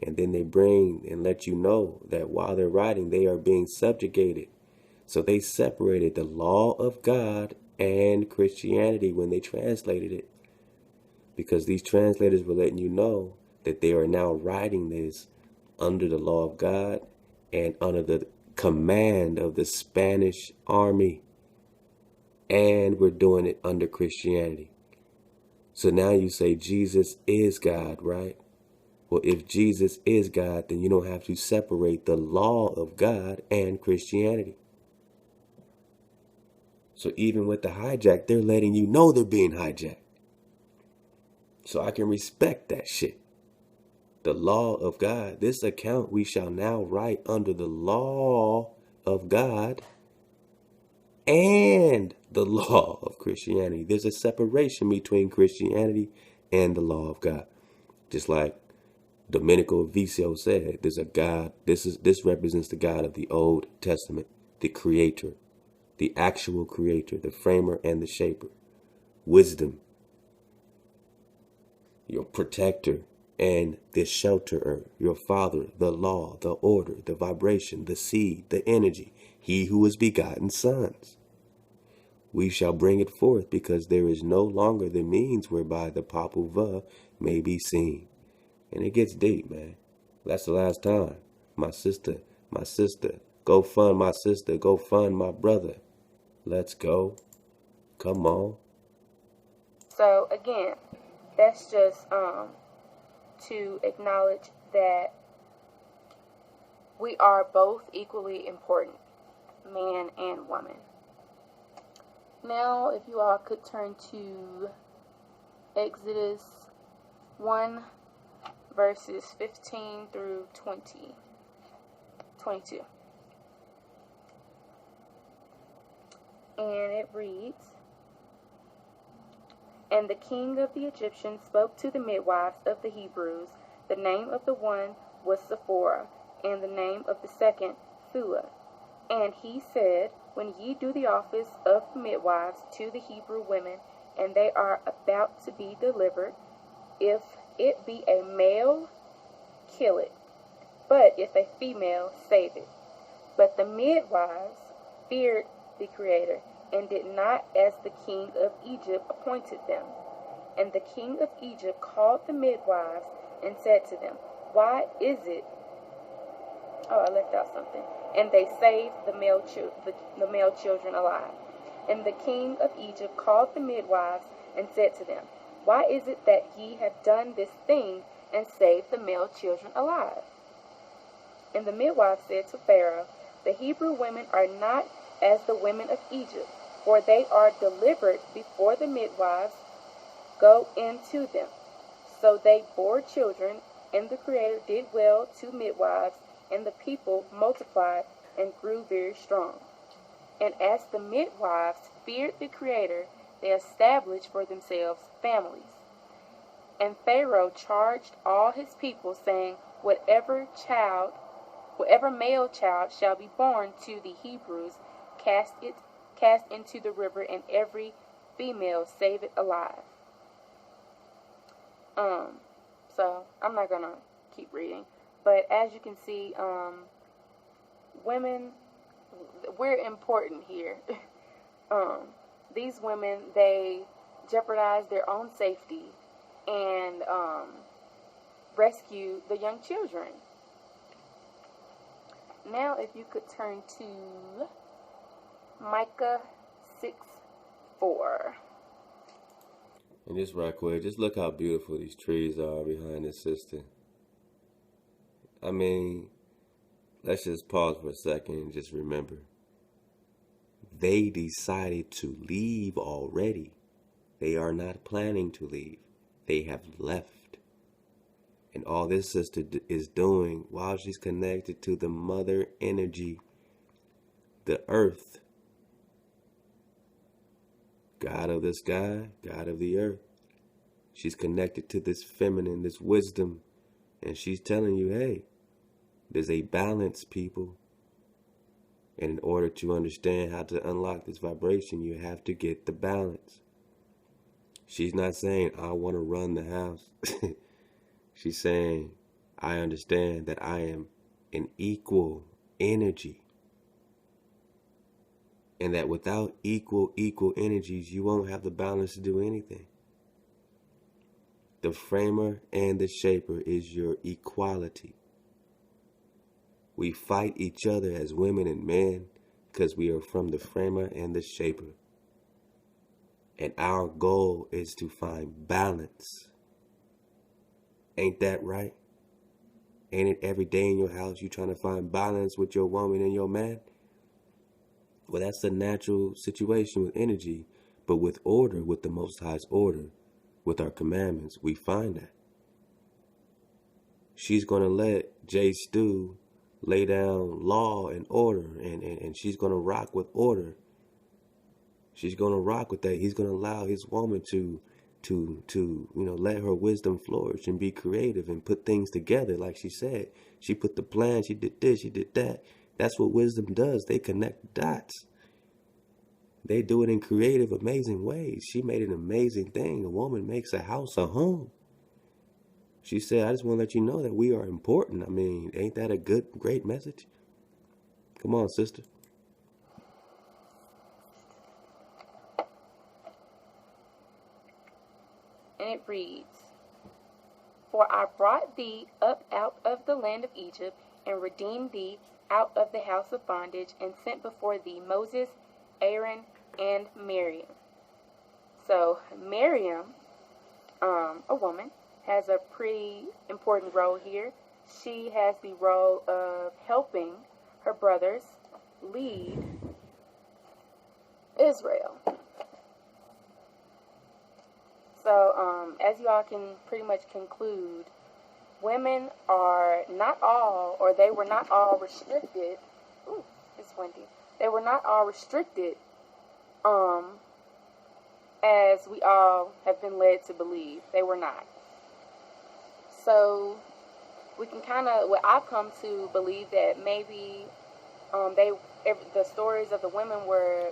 And then they bring and let you know that while they're writing, they are being subjugated. So they separated the law of God and Christianity when they translated it. Because these translators were letting you know that they are now writing this under the law of God and under the command of the Spanish army. And we're doing it under Christianity. So now you say Jesus is God, right? Well, if Jesus is God, then you don't have to separate the law of God and Christianity. So even with the hijack, they're letting you know they're being hijacked. So I can respect that shit. The law of God. This account we shall now write under the law of God and the law of Christianity. There's a separation between Christianity and the law of God. Just like Domenico Vicio said, there's a God. This represents the God of the Old Testament, the creator, the actual creator, the framer and the shaper. Wisdom, your protector and the shelterer, your father, the law, the order, the vibration, the seed, the energy, he who has begotten sons. We shall bring it forth because there is no longer the means whereby the Papal Va may be seen. And it gets deep, man. That's the last time. My sister, go fund my sister, go fund my brother. Let's go. Come on. So again, that's just to acknowledge that we are both equally important, man and woman. Now, if you all could turn to Exodus 1, verses 15 through 22. And it reads, "And the king of the Egyptians spoke to the midwives of the Hebrews. The name of the one was Sephora, and the name of the second Phua. And he said, When ye do the office of the midwives to the Hebrew women, and they are about to be delivered, if it be a male, kill it, but if a female, save it. But the midwives feared the Creator, and did not as the king of Egypt appointed them. And the king of Egypt called the midwives and said to them, Why is it? Oh, I left out something. And they saved the male children alive. And the king of Egypt called the midwives and said to them, Why is it that ye have done this thing and saved the male children alive? And the midwives said to Pharaoh, The Hebrew women are not as the women of Egypt, for they are delivered before the midwives go into them. So they bore children, and the Creator did well to midwives, and the people multiplied and grew very strong. And as the midwives feared the Creator, they established for themselves families. And Pharaoh charged all his people, saying, Whatever male child shall be born to the Hebrews, cast into the river, and every female save it alive." So I'm not gonna keep reading, but as you can see, women, we're important here. These women, they jeopardize their own safety and rescue the young children. Now, if you could turn to Micah 6:4. And just right quick, just look how beautiful these trees are behind this sister. I mean, let's just pause for a second and just remember. They decided to leave already. They are not planning to leave. They have left. And all this sister is doing while she's connected to the mother energy, the earth, God of the sky, God of the earth. She's connected to this feminine, this wisdom. And she's telling you, hey, there's a balance, people. And in order to understand how to unlock this vibration, you have to get the balance. She's not saying, I want to run the house. She's saying, I understand that I am an equal energy. And that without equal energies, you won't have the balance to do anything. The framer and the shaper is your equality. We fight each other as women and men because we are from the framer and the shaper. And our goal is to find balance. Ain't that right? Ain't it every day in your house you trying to find balance with your woman and your man? Well, that's the natural situation with energy. But with order, with the Most High's order, with our commandments, we find that. She's going to let J. Stu lay down law and order, and she's going to rock with order. She's going to rock with that. He's going to allow his woman to let her wisdom flourish and be creative and put things together. Like she said, she put the plan, she did this, she did that. That's what wisdom does. They connect dots. They do it in creative, amazing ways. She made an amazing thing. A woman makes a house a home. She said, I just want to let you know that we are important. I mean, ain't that a great message? Come on, sister. And it reads, For I brought thee up out of the land of Egypt, and redeemed thee out of the house of bondage, and sent before thee Moses, Aaron, and Miriam. So Miriam, a woman, has a pretty important role here. She has the role of helping her brothers lead Israel. So, as you all can pretty much conclude, women are not all, or they were not all restricted. Ooh, it's windy. They were not all restricted, as we all have been led to believe. They were not. So, we can I've come to believe that maybe, the stories of the women were,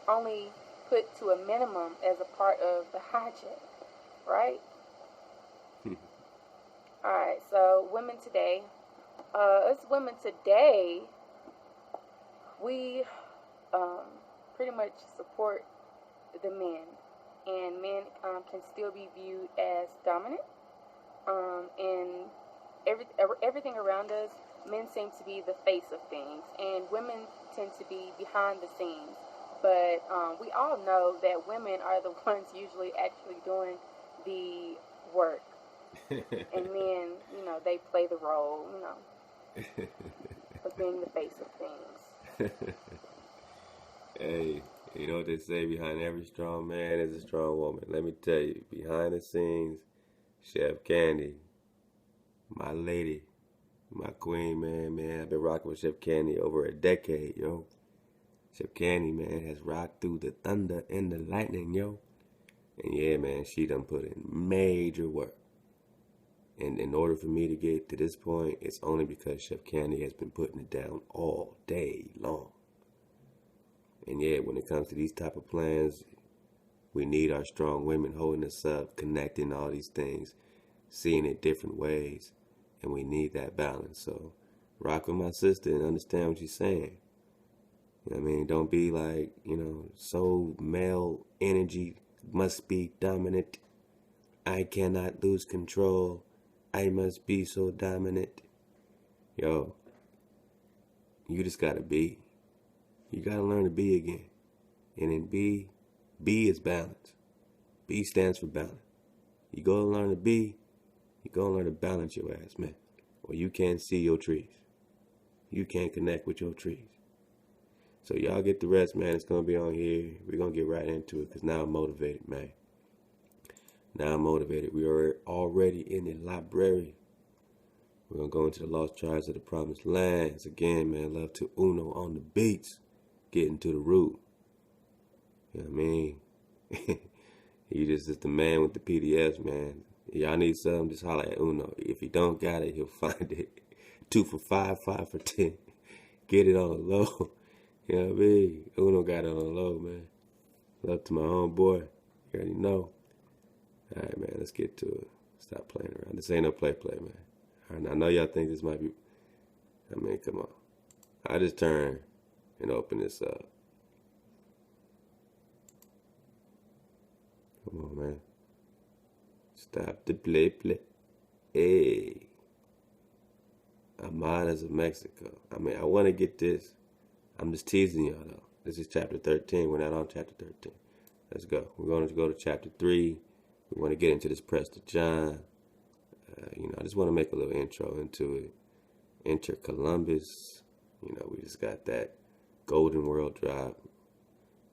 only put to a minimum as a part of the hijack, right? Alright, so women today, we pretty much support the men, and men can still be viewed as dominant, and everything around us, men seem to be the face of things, and women tend to be behind the scenes. But we all know that women are the ones usually actually doing the work. And men, they play the role, of being the face of things. Hey, you know what they say, behind every strong man is a strong woman. Let me tell you, behind the scenes, Chef Candy, my lady, my queen, man, I've been rocking with Chef Candy over a decade, yo. Chef Candy, man, has rocked through the thunder and the lightning, yo. And yeah, man, she done put in major work. And in order for me to get to this point, it's only because Chef Candy has been putting it down all day long. And yeah, when it comes to these type of plans, we need our strong women holding us up, connecting all these things, seeing it different ways. And we need that balance. So rock with my sister and understand what she's saying. You know what I mean? Don't be like, so male energy must be dominant. I cannot lose control. I must be so dominant. Yo, you just gotta be. You gotta learn to be again. And then B is balance. B stands for balance. You go and learn to be, you go and learn to balance your ass, man. Or you can't see your trees. You can't connect with your trees. So y'all get the rest, man. It's going to be on here. We're going to get right into it because now I'm motivated, man. Now I'm motivated. We are already in the library. We're going to go into the Lost Tribes of the Promised Lands. Again, man, love to Uno on the beats. Getting to the root. You know what I mean? He just the man with the PDFs, man. Y'all need something, just holler at Uno. If he don't got it, he'll find it. 2 for 5, 5 for 10. Get it on the low. You know what I mean? Uno got it on the low, man. Love to my homeboy. You already know. All right, man, let's get to it. Stop playing around. This ain't no play, man. All right, I know y'all think this might be, I mean, come on. I just turn and open this up. Come on, man. Stop the play. Hey. Amadas of Mexico. I mean, I want to get this. I'm just teasing y'all, though. This is chapter 13. We're not on chapter 13. Let's go. We're going to go to chapter 3. We want to get into this Prester John. I just want to make a little intro into it. Enter Columbus. We just got that golden world drop.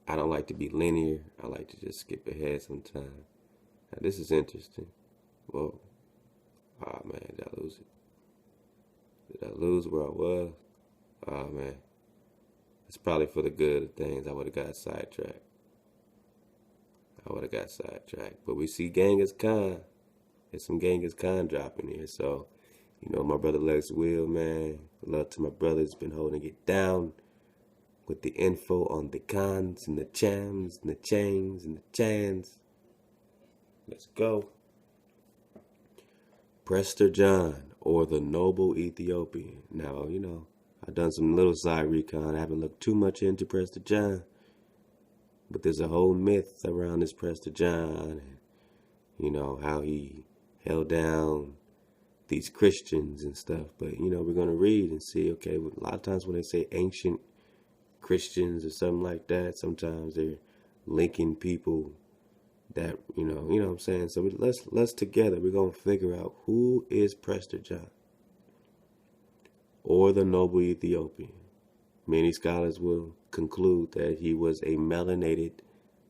I don't like to be linear. I like to just skip ahead sometimes. Now, this is interesting. Whoa. Oh, man, did I lose it? Did I lose where I was? Oh, man. It's probably for the good of things. I would have got sidetracked. But we see Genghis Khan. There's some Genghis Khan dropping here. So, my brother Lex Will, man. Love to my brother's been holding it down with the info on the Khans and the Chams and the Changs and the Chans. Let's go. Prester John, or the Noble Ethiopian. Now, I've done some little side recon. I haven't looked too much into Prester John. But there's a whole myth around this Prester John. And, how he held down these Christians and stuff. But, we're going to read and see, okay, a lot of times when they say ancient Christians or something like that, sometimes they're linking people that, you know what I'm saying? So let's together, we're going to figure out who is Prester John, or the Noble Ethiopian. Many scholars will conclude that he was a melanated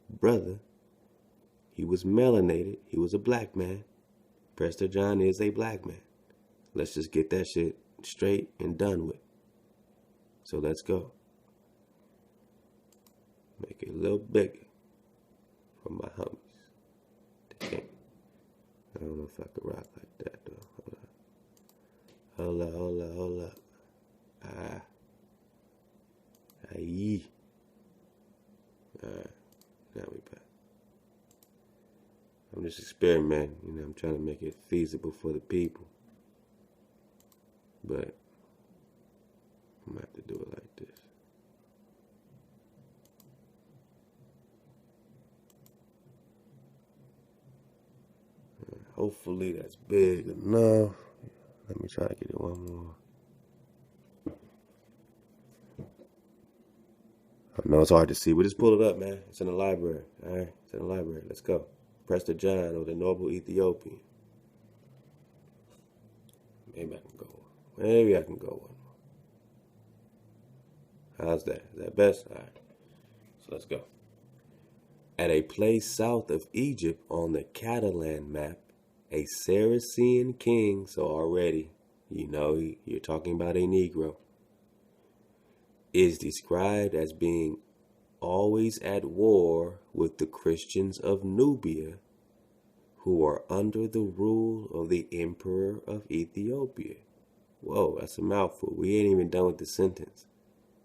brother. He was melanated. He was a black man. Prester John is a black man. Let's just get that shit straight and done with. So let's go. Make it a little bigger for my homies. I don't know if I could rock like that though. Hold up. Aye. Alright, now we back. I'm just experimenting, I'm trying to make it feasible for the people. But I'm gonna have to do it like this. Hopefully that's big enough. Let me try to get it one more. I know it's hard to see. We just pull it up, man. It's in the library. All right, it's in the library. Let's go. Prester John, or the Noble Ethiopian. Maybe I can go one. How's that? Is that best? All right. So let's go. At a place south of Egypt on the Catalan map, a Saracen king, so already, you're talking about a Negro, is described as being always at war with the Christians of Nubia, who are under the rule of the Emperor of Ethiopia. Whoa, that's a mouthful. We ain't even done with the sentence.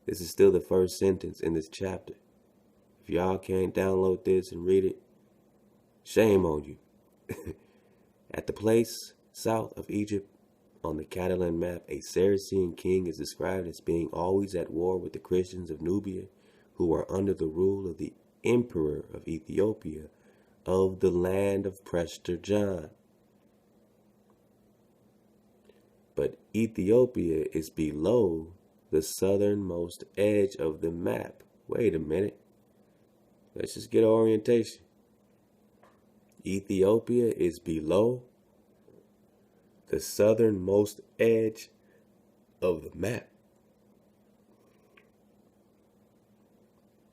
This is still the first sentence in this chapter. If y'all can't download this and read it, shame on you. At the place south of Egypt on the Catalan map, a Saracen king is described as being always at war with the Christians of Nubia, who are under the rule of the Emperor of Ethiopia, of the land of Prester John. But Ethiopia is below the southernmost edge of the map. Wait a minute. Let's just get orientation. Ethiopia is below the southernmost edge of the map.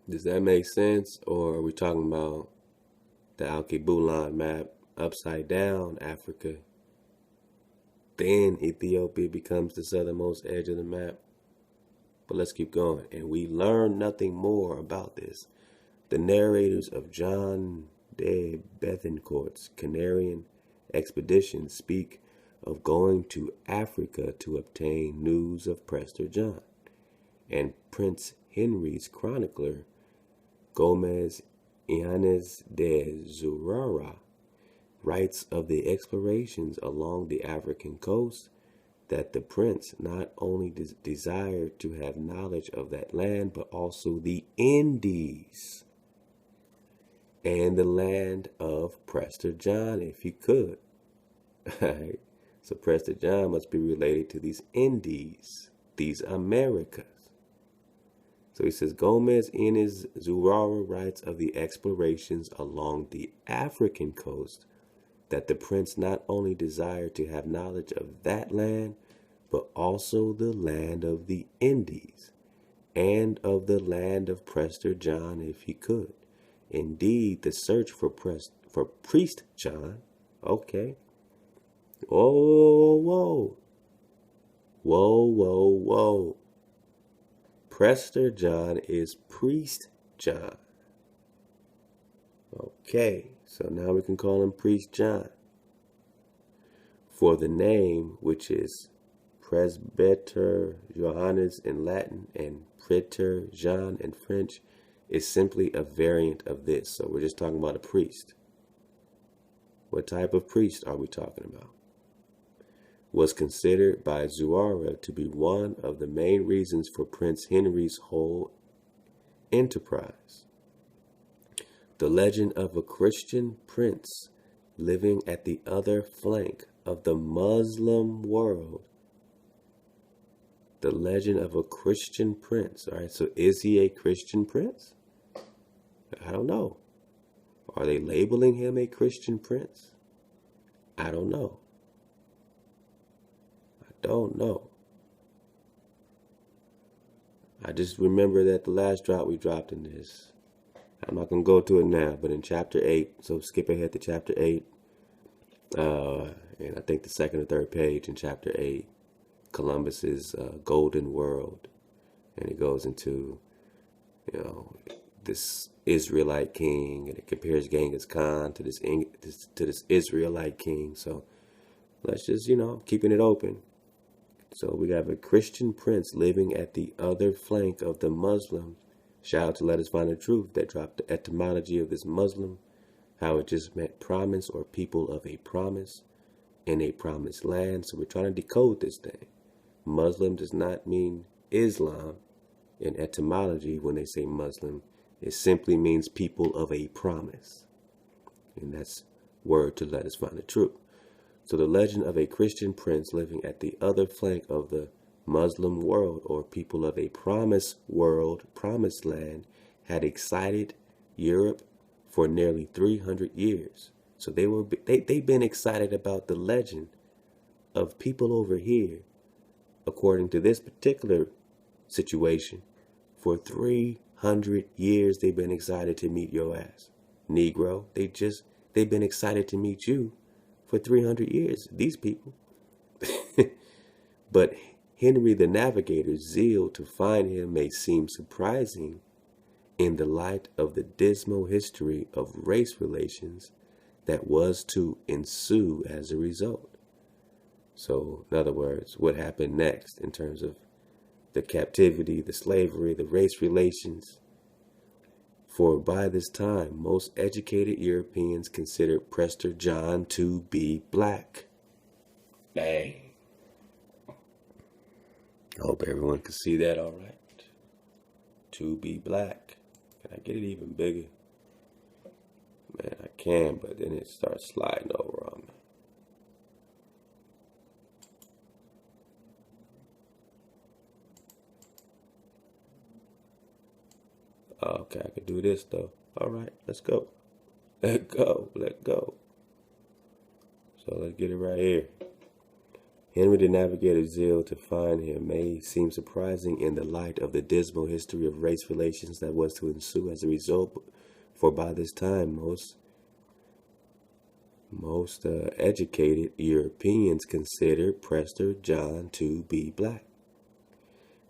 Does that make sense? Or are we talking about the Alkebulan map upside down Africa? Then Ethiopia becomes the southernmost edge of the map. But let's keep going. And we learn nothing more about this. The narrators of John de Bethencourt's Canarian expedition speak of going to Africa to obtain news of Prester John. And Prince Henry's chronicler, Gomez Ioannes de Zurara writes of the explorations along the African coast that the prince not only desired to have knowledge of that land, but also the Indies and the land of Prester John, if he could. Right? So Prester John must be related to these Indies, these Americas. So he says, Gomez Ioannes Zurara writes of the explorations along the African coast that the prince not only desired to have knowledge of that land, but also the land of the Indies, and of the land of Prester John, if he could. Indeed, the search for Priest John, okay. Whoa. Prester John is Priest John. Okay, so now we can call him Priest John. For the name, which is Presbyter Johannes in Latin and Prêtre Jean in French, is simply a variant of this. So we're just talking about a priest. What type of priest are we talking about? Was considered by Zurara to be one of the main reasons for Prince Henry's whole enterprise. The legend of a Christian prince living at the other flank of the Muslim world. The legend of a Christian prince. All right, so is he a Christian prince? I don't know. Are they labeling him a Christian prince? I don't know. I just remember that the last drop we dropped in this, I'm not going to go to it now, but in chapter 8, so skip ahead to chapter 8, and I think the second or third page in chapter 8, Columbus's golden world, and it goes into, this Israelite king, and it compares Genghis Khan to this Israelite king. So let's just, keeping it open. So we have a Christian prince living at the other flank of the Muslims. Shout out to Let Us Find the Truth that dropped the etymology of this Muslim, how it just meant promise or people of a promise in a promised land. So we're trying to decode this thing. Muslim does not mean Islam in etymology. When they say Muslim, it simply means people of a promise. And that's word to Let Us Find the Truth. So the legend of a Christian prince living at the other flank of the Muslim world, or people of a promised world, promised land, had excited Europe for nearly 300 years. So they've been excited about the legend of people over here, according to this particular situation, for 300 years. They've been excited to meet your ass, Negro. They've been excited to meet you for 300 years, these people. But Henry the Navigator's zeal to find him may seem surprising in the light of the dismal history of race relations that was to ensue as a result. So, in other words, what happened next in terms of the captivity, the slavery, the race relations? For by this time, most educated Europeans considered Prester John to be black. Dang. I hope everyone can see that all right. To be black. Can I get it even bigger? Man, I can, but then it starts sliding over on me. Okay, I can do this though. All right, let's go. Let go. So let's get it right here. Henry the Navigator's zeal to find him may seem surprising in the light of the dismal history of race relations that was to ensue as a result, for by this time most educated Europeans considered Prester John to be black.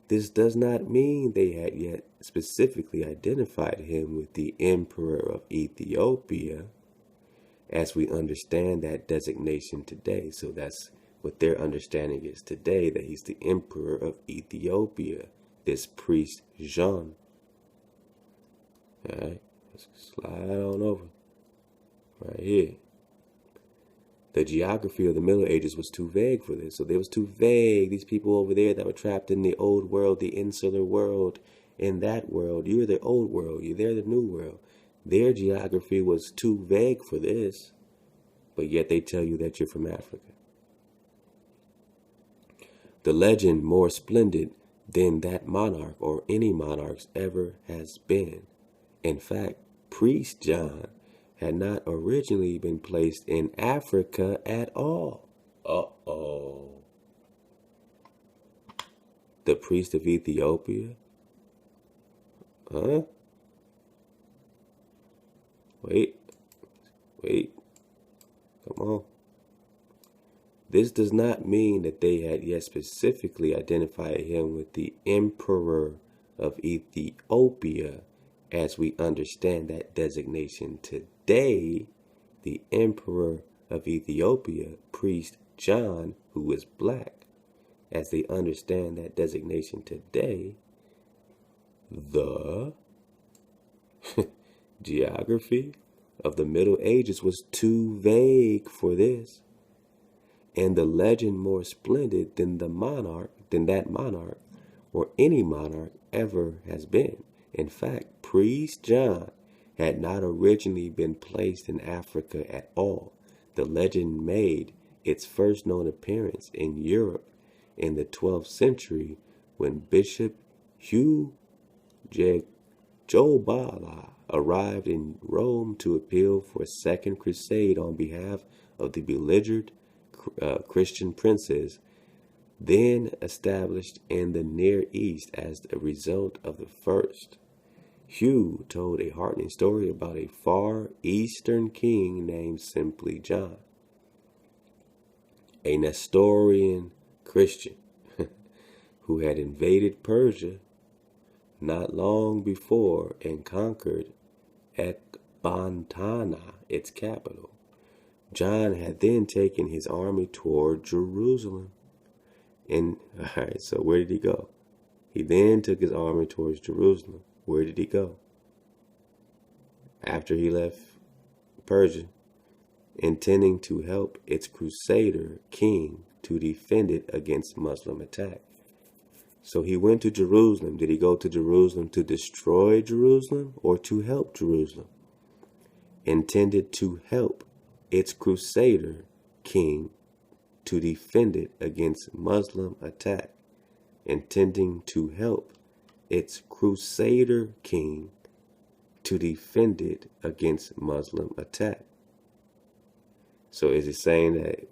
This does not mean they had yet specifically identified him with the Emperor of Ethiopia, as we understand that designation today. So that's what their understanding is today, that he's the Emperor of Ethiopia, this priest Jean. All right, Let's slide on over. Right here. The geography of the Middle Ages was too vague for this. So they was too vague. These people over there that were trapped in the old world, the insular world, in that world. You're the old world. They're the new world. Their geography was too vague for this. But yet they tell you that you're from Africa. The legend more splendid than that monarch or any monarch's ever has been. In fact, Priest John had not originally been placed in Africa at all. Uh-oh. The priest of Ethiopia? Huh? Wait. Come on. This does not mean that they had yet specifically identified him with the emperor of Ethiopia as we understand that designation today. The emperor of Ethiopia, Priest John, who is black, as they understand that designation today. The geography of the Middle Ages was too vague for this. And the legend more splendid than that monarch, or any monarch ever has been. In fact, Priest John had not originally been placed in Africa at all. The legend made its first known appearance in Europe in the 12th century when Bishop Hugh Jobala arrived in Rome to appeal for a second crusade on behalf of the belligerent Christian princes then established in the Near East as a result of the first. Hugh told a heartening story about a far eastern king named simply John, a Nestorian Christian who had invaded Persia not long before and conquered Ecbatana, its capital. John had then taken his army toward Jerusalem. Alright, so where did he go? He then took his army towards Jerusalem. Where did he go? After he left Persia, intending to help its crusader king to defend it against Muslim attack. So he went to Jerusalem. Did he go to Jerusalem to destroy Jerusalem or to help Jerusalem? Intended to help its crusader king to defend it against Muslim attack. Intending to help its crusader king to defend it against Muslim attack. So is it saying that,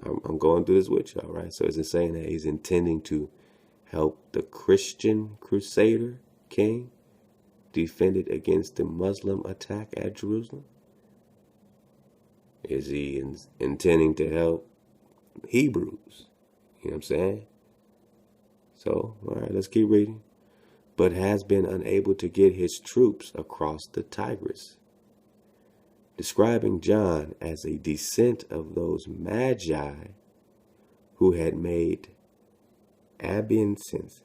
I'm going through this with you, all right? So is it saying that he's intending to help the Christian crusader king defend it against the Muslim attack at Jerusalem? Is he intending to help Hebrews? You know what I'm saying? So, all right, let's keep reading. But has been unable to get his troops across the Tigris. Describing John as a descent of those magi who had made obeisance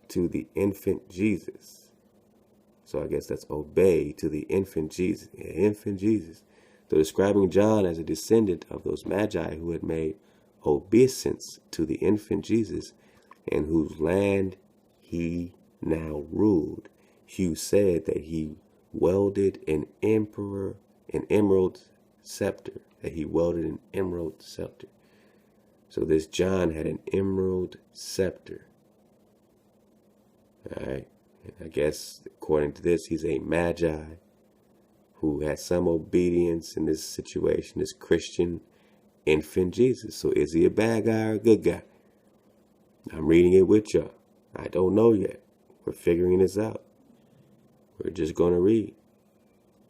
to the infant Jesus. So I guess that's obey to the infant Jesus. So describing John as a descendant of those magi who had made obeisance to the infant Jesus and whose land he now ruled. Hugh said that he wielded an emerald scepter. So this John had an emerald scepter. All right. And I guess according to this, he's a magi who had some obedience in this situation, this Christian infant Jesus. So is he a bad guy or a good guy? I'm reading it with y'all. I don't know yet. We're figuring this out. We're just going to read.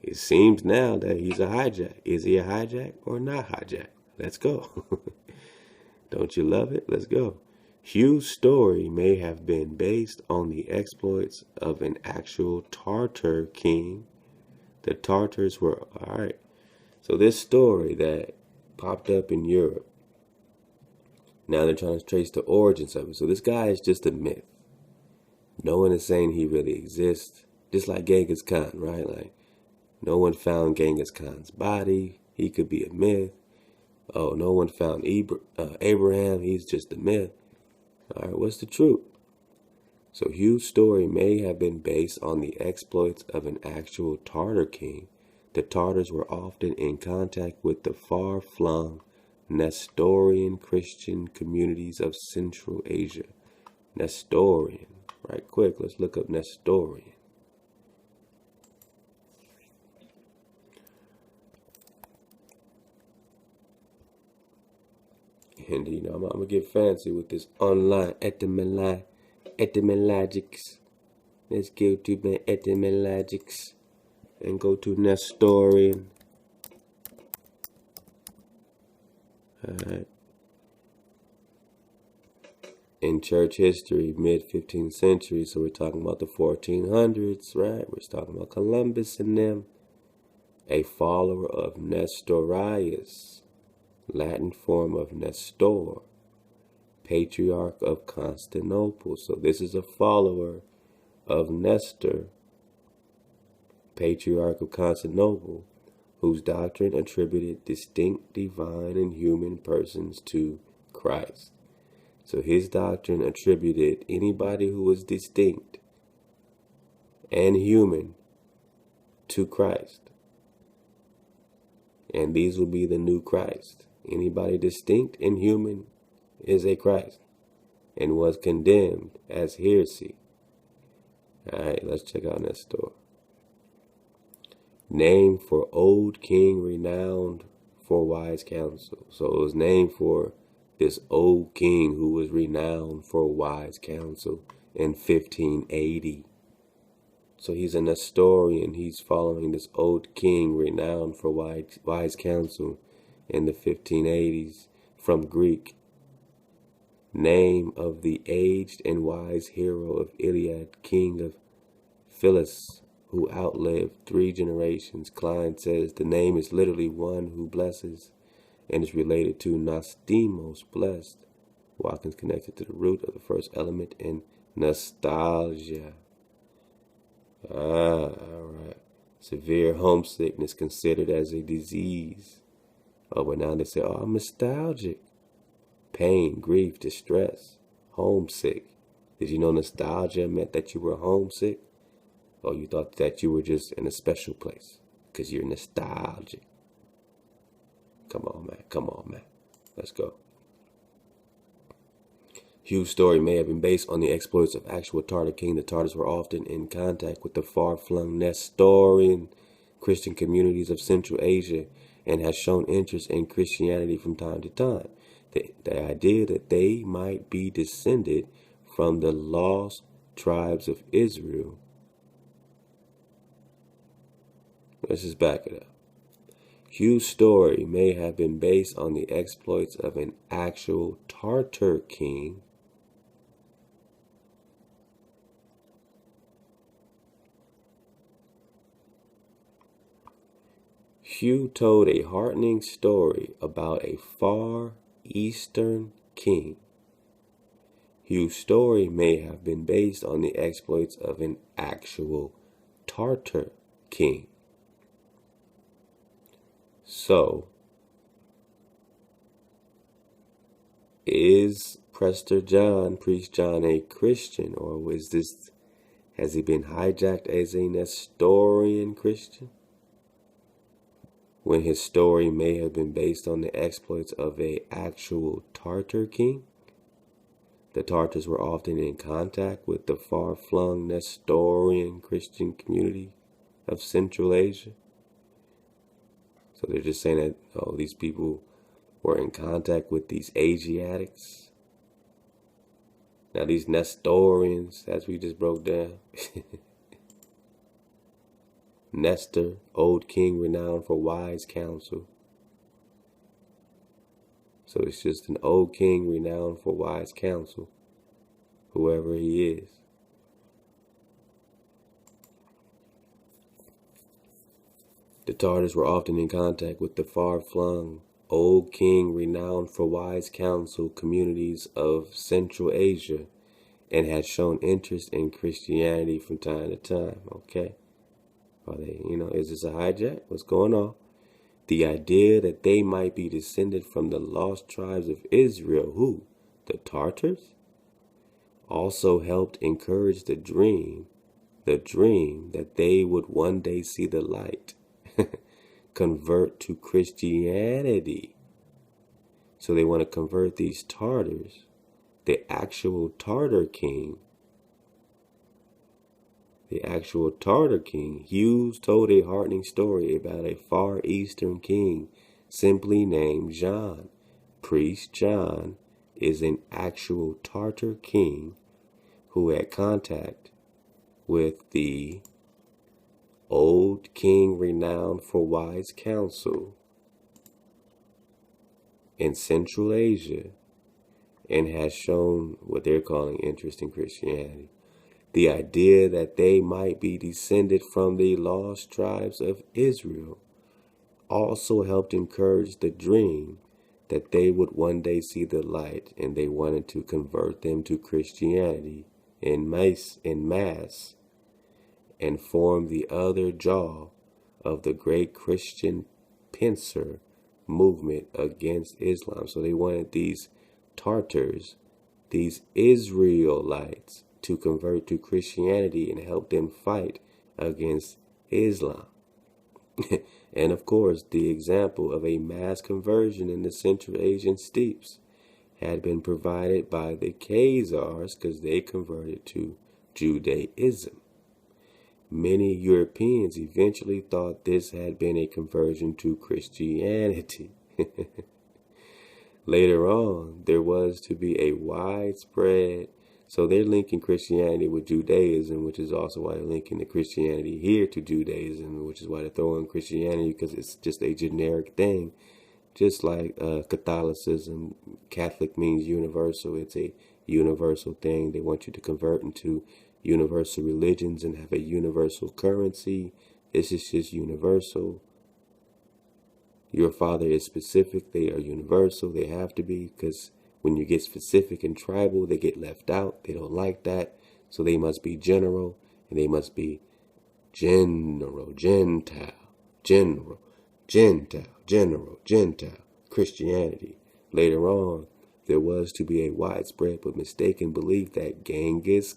It seems now that he's a hijack. Is he a hijack or not hijack? Let's go. Don't you love it? Let's go. Hugh's story may have been based on the exploits of an actual Tartar king. The Tartars were, all right. So this story that popped up in Europe, now they're trying to trace the origins of it. So this guy is just a myth. No one is saying he really exists. Just like Genghis Khan, right? Like, no one found Genghis Khan's body. He could be a myth. Oh, no one found Abraham. He's just a myth. All right, what's the truth? So Hugh's story may have been based on the exploits of an actual Tartar king. The Tartars were often in contact with the far-flung Nestorian Christian communities of Central Asia. Nestorian. Right quick, let's look up Nestorian. And, you know, I'm going to get fancy with this online etymologics. Let's go to my etymologics and go to Nestorian. Alright. In church history, mid-15th century, so we're talking about the 1400s, right? We're talking about Columbus and them. A follower of Nestorius, Latin form of Nestor, Patriarch of Constantinople. So this is a follower of Nestor, Patriarch of Constantinople, whose doctrine attributed distinct divine and human persons to Christ. So his doctrine attributed anybody who was distinct and human to Christ. And these will be the new Christ. Anybody distinct and human is a Christ and was condemned as heresy. Alright, let's check out Nestor. Name for old king renowned for wise counsel. So it was named for this old king who was renowned for wise counsel in 1580. So he's a Nestorian. He's following this old king renowned for wise counsel in the 1580s from Greek. Name of the aged and wise hero of Iliad, king of Phyllis, who outlived 3 generations. Klein says the name is literally one who blesses and is related to Nostimos, blessed. Watkins connected to the root of the first element in nostalgia. Alright. Severe homesickness considered as a disease. Oh, but now they say, oh, I'm nostalgic. Pain, grief, distress, homesick. Did you know nostalgia meant that you were homesick? Or you thought that you were just in a special place because you're nostalgic? Come on, man. Come on, man. Let's go. Hugh's story may have been based on the exploits of actual Tartar king. The Tartars were often in contact with the far-flung Nestorian Christian communities of Central Asia and has shown interest in Christianity from time to time. The idea that they might be descended from the lost tribes of Israel. Let's just back it up. Hugh's story may have been based on the exploits of an actual Tartar king Hugh told a heartening story about a far eastern king. Hugh's story may have been based on the exploits of an actual Tartar king. So, is Prester John, Priest John, a Christian, or has he been hijacked as a Nestorian Christian? When his story may have been based on the exploits of an actual Tartar king? The Tartars were often in contact with the far-flung Nestorian Christian community of Central Asia. So they're just saying that, oh, these people were in contact with these Asiatics. Now these Nestorians, as we just broke down. Nestor, old king renowned for wise counsel. So it's just an old king renowned for wise counsel, whoever he is. The Tartars were often in contact with the far-flung old king renowned for wise counsel communities of Central Asia and had shown interest in Christianity from time to time. Okay. Are they, is this a hijack? What's going on? The idea that they might be descended from the lost tribes of Israel, who? The Tartars? Also helped encourage the dream that they would one day see the light, convert to Christianity. So they want to convert these Tartars. The actual Tartar king, Hughes told a heartening story about a far eastern king simply named John. Priest John is an actual Tartar king who had contact with the old king renowned for wise counsel in Central Asia and has shown what they're calling interest in Christianity. The idea that they might be descended from the lost tribes of Israel also helped encourage the dream that they would one day see the light, and they wanted to convert them to Christianity in mass and form the other jaw of the great Christian pincer movement against Islam. So they wanted these Tartars, these Israelites, to convert to Christianity and help them fight against Islam. And of course, the example of a mass conversion in the Central Asian steppes had been provided by the Khazars because they converted to Judaism. Many Europeans eventually thought this had been a conversion to Christianity. Later on, there was to be a widespread, so they're linking Christianity with Judaism, which is also why they're linking the Christianity here to Judaism, which is why they're throwing Christianity, because it's just a generic thing. Just like Catholicism, Catholic means universal. It's a universal thing. They want you to convert into universal religions and have a universal currency. This is just universal. Your father is specific. They are universal. They have to be, because when you get specific and tribal, they get left out. They don't like that. So they must be general, and they must be general, Gentile, general, Gentile, Christianity. Later on, there was to be a widespread but mistaken belief that Genghis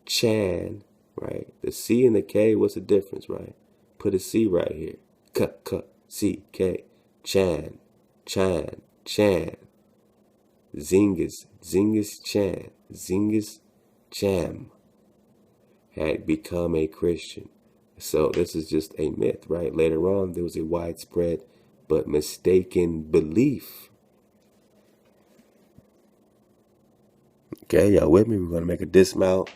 Chan, right? The C and the K, what's the difference, right? Put a C right here. C-K. Chan. Zingis Cham had become a Christian. So this is just a myth, right? Later on, there was a widespread but mistaken belief. Okay, y'all with me? We're going to make a dismount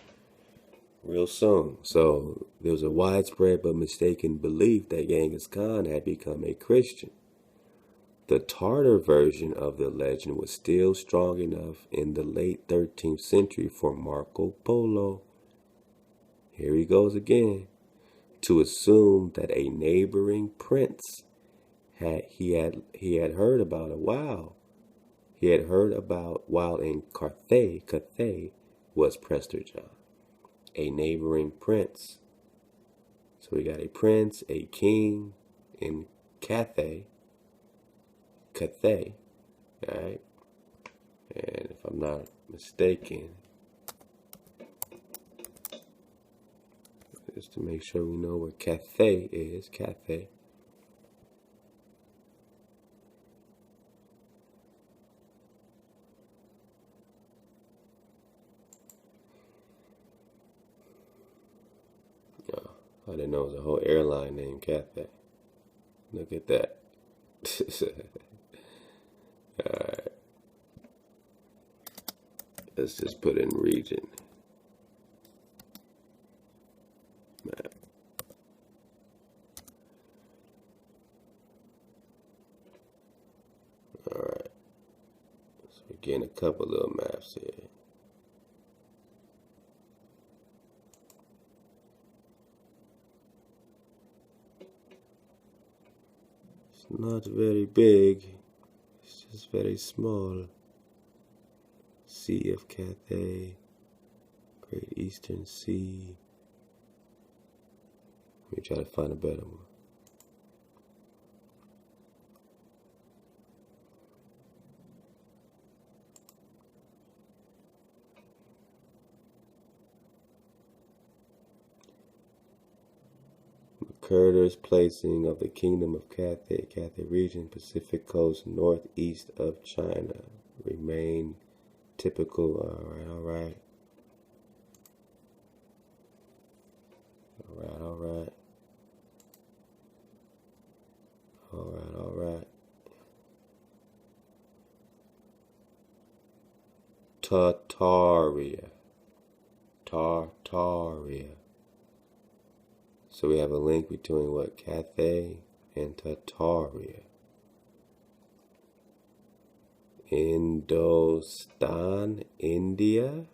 real soon. So there was a widespread but mistaken belief that Genghis Khan had become a Christian. The Tartar version of the legend was still strong enough in the late 13th century for Marco Polo, here he goes again, to assume that a neighboring prince he had heard about a while. He had heard about while in Cathay was Prester John, a neighboring prince. So we got a prince, a king in Cathay, all right? And if I'm not mistaken, just to make sure we know where Cathay is, Cathay. I didn't know it was a whole airline named Cathay. Look at that. Alright. Let's just put in region. Map. Alright. So we're getting a couple little maps here. It's not very big. It's just very small. Sea of Cathay, Great Eastern Sea. Let me try to find a better one. Carter's placing of the Kingdom of Cathay, Cathay region, Pacific coast, northeast of China, remain typical. All right. Tartaria. So we have a link between what? Cathay and Tartaria. Indostan, India.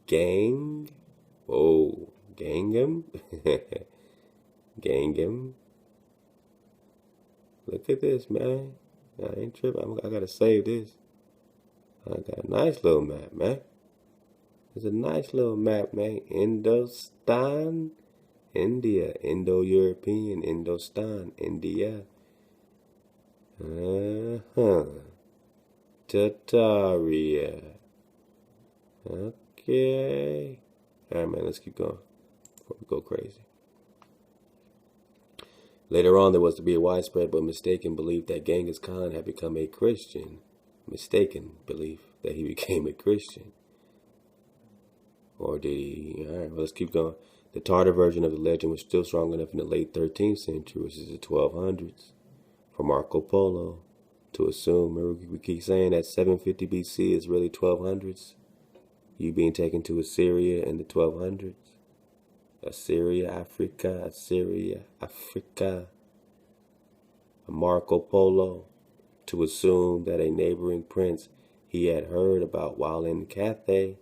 Gang. Oh, Gangam. Gangam. Look at this, man. I ain't tripping. I gotta save this. I got a nice little map, man. It's a nice little map, man. Indostan, India. Indo-European, Indostan, India. Tartaria. Okay. Alright, man, let's keep going before we go crazy. Later on, there was to be a widespread but mistaken belief that Genghis Khan had become a Christian. Mistaken belief that he became a Christian. Or did he? Alright, well, let's keep going. The Tartar version of the legend was still strong enough in the late 13th century, which is the 1200s, for Marco Polo to assume. Remember, we keep saying that 750 BC is really 1200s. You being taken to Assyria in the 1200s. Assyria, Africa. Marco Polo to assume that a neighboring prince he had heard about while in Cathay,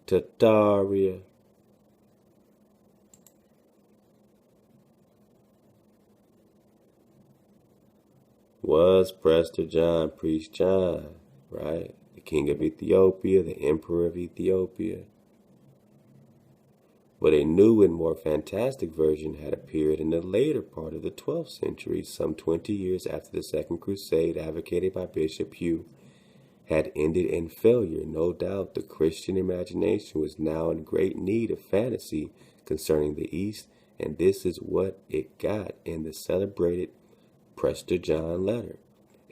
Tartaria, was Prester John, Priest John, right? The king of Ethiopia, the emperor of Ethiopia. But a new and more fantastic version had appeared in the later part of the 12th century, some 20 years after the Second Crusade, advocated by Bishop Hugh, had ended in failure. No doubt the Christian imagination was now in great need of fantasy concerning the East, and this is what it got in the celebrated Prester John letter,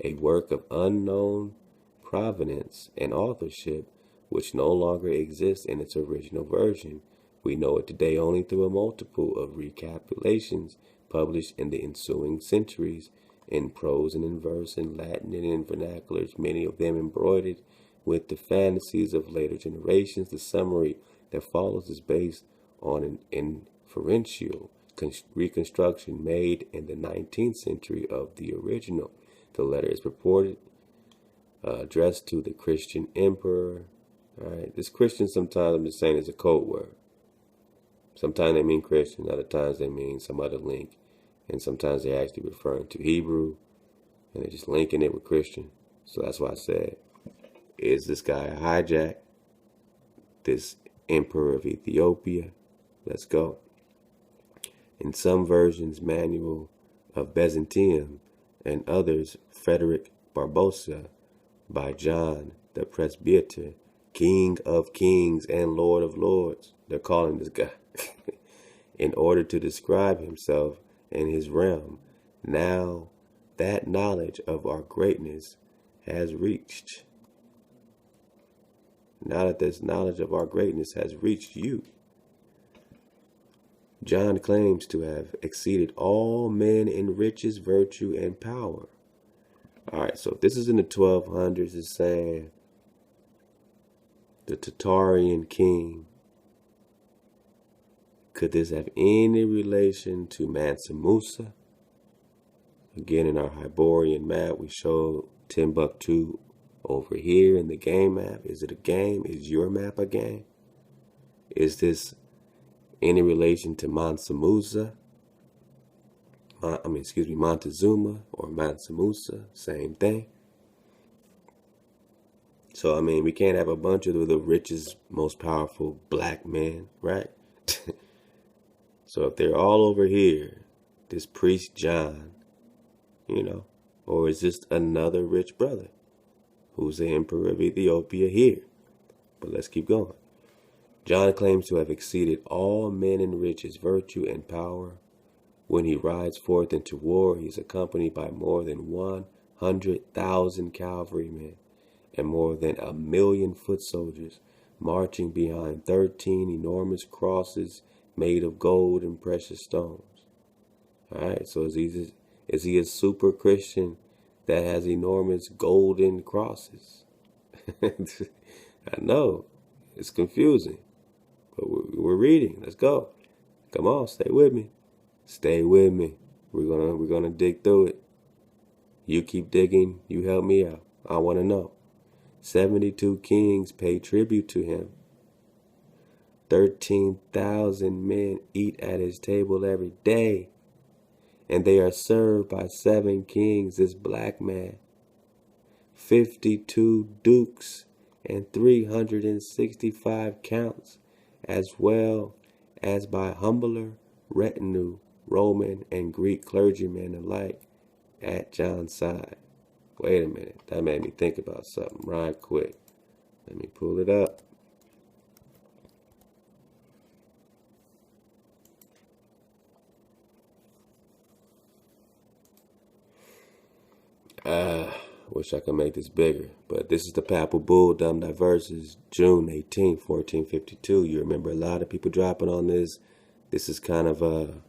a work of unknown provenance and authorship which no longer exists in its original version. We know it today only through a multiple of recapitulations published in the ensuing centuries, in prose and in verse, in Latin and in vernaculars, many of them embroidered with the fantasies of later generations. The summary that follows is based on an inferential reconstruction made in the 19th century of the original. The letter is purported addressed to the Christian emperor. All right, this Christian sometimes I'm just saying is a code word. Sometimes they mean Christian, other times they mean some other link, and sometimes they're actually referring to Hebrew, and they're just linking it with Christian. So that's why I said, is this guy a hijack? This emperor of Ethiopia? Let's go. In some versions, Manual of Byzantium, and others, Frederick Barbarossa, by John the Presbyter, King of Kings and Lord of Lords. They're calling this guy. In order to describe himself and his realm. Now that knowledge of our greatness has reached. Now that this knowledge of our greatness has reached you. John claims to have exceeded all men in riches, virtue, and power. Alright, so if this is in the 1200s, it's saying the Tartarian king. Could this have any relation to Mansa Musa? Again, in our Hyborian map, we show Timbuktu over here in the game map. Is it a game? Is your map a game? Is this any relation to Mansa Musa? Montezuma or Mansa Musa, same thing. So, I mean, we can't have a bunch of the richest, most powerful black men, right? So if they're all over here, this priest John, or is this another rich brother who's the emperor of Ethiopia here? But let's keep going. John claims to have exceeded all men in riches, virtue, and power. When he rides forth into war, he is accompanied by more than 100,000 cavalrymen and more than 1,000,000 foot soldiers, marching behind 13 enormous crosses made of gold and precious stones. All right, so is he a super Christian that has enormous golden crosses? I know, it's confusing, but we're reading. Let's go. Come on, stay with me. Stay with me. We're gonna dig through it. You keep digging. You help me out. I want to know. 72 kings pay tribute to him. 13,000 men eat at his table every day, and they are served by 7 kings, this black man. 52 dukes and 365 counts, as well as by humbler retinue, Roman and Greek clergymen alike at John's side. Wait a minute, that made me think about something right quick. Let me pull it up. Wish I could make this bigger, but this is the Papal Bull, Diversas, June 18, 1452. You remember a lot of people dropping on this. This is kind of an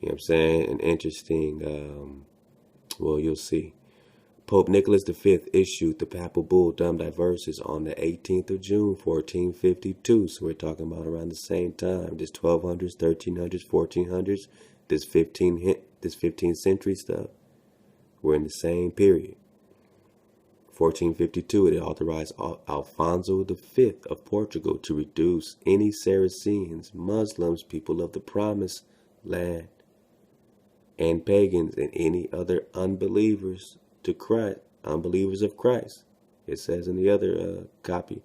interesting, well, you'll see. Pope Nicholas V issued the Papal Bull, Diversas, on the 18th of June, 1452. So we're talking about around the same time. This 1200s, 1300s, 1400s, this 15th century stuff. We're in the same period. 1452, it authorized Alfonso V of Portugal to reduce any Saracens, Muslims, people of the Promised Land, and pagans and any other unbelievers to Christ, unbelievers of Christ. It says in the other copy,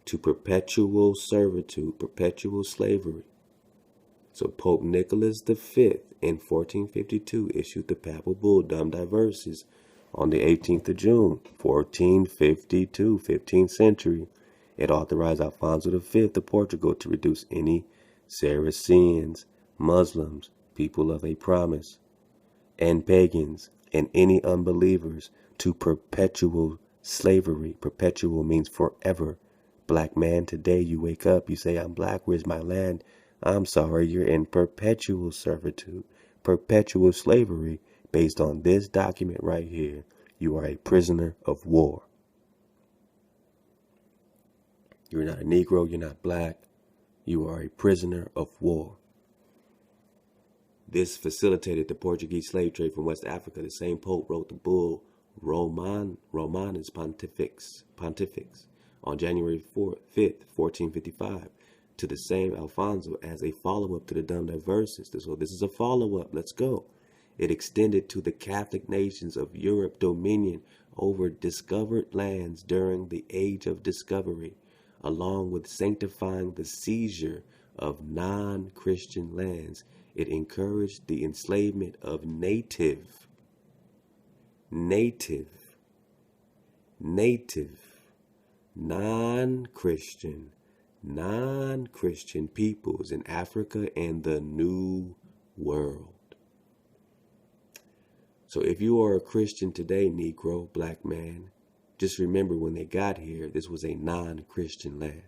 to perpetual servitude, perpetual slavery. So Pope Nicholas V in 1452 issued the Papal Bull, Diversas, on the 18th of June, 1452, 15th century. It authorized Alfonso V of Portugal to reduce any Saracens, Muslims, people of a promise, and pagans, and any unbelievers to perpetual slavery. Perpetual means forever. Black man, today you wake up, you say, I'm black, where's my land? I'm sorry, you're in perpetual servitude, perpetual slavery. Based on this document right here, you are a prisoner of war. You're not a Negro, you're not black, you are a prisoner of war. This facilitated the Portuguese slave trade from West Africa. The same Pope wrote the bull Romanus Pontifex on January 5th, 1455, to the same Alfonso as a follow-up to the Diversas. So this is a follow-up. Let's go. It extended to the Catholic nations of Europe dominion over discovered lands during the Age of Discovery, along with sanctifying the seizure of non-Christian lands. It encouraged the enslavement of native, non-Christian peoples in Africa and the New World. So if you are a Christian today, Negro, black man, just remember when they got here, this was a non-Christian land.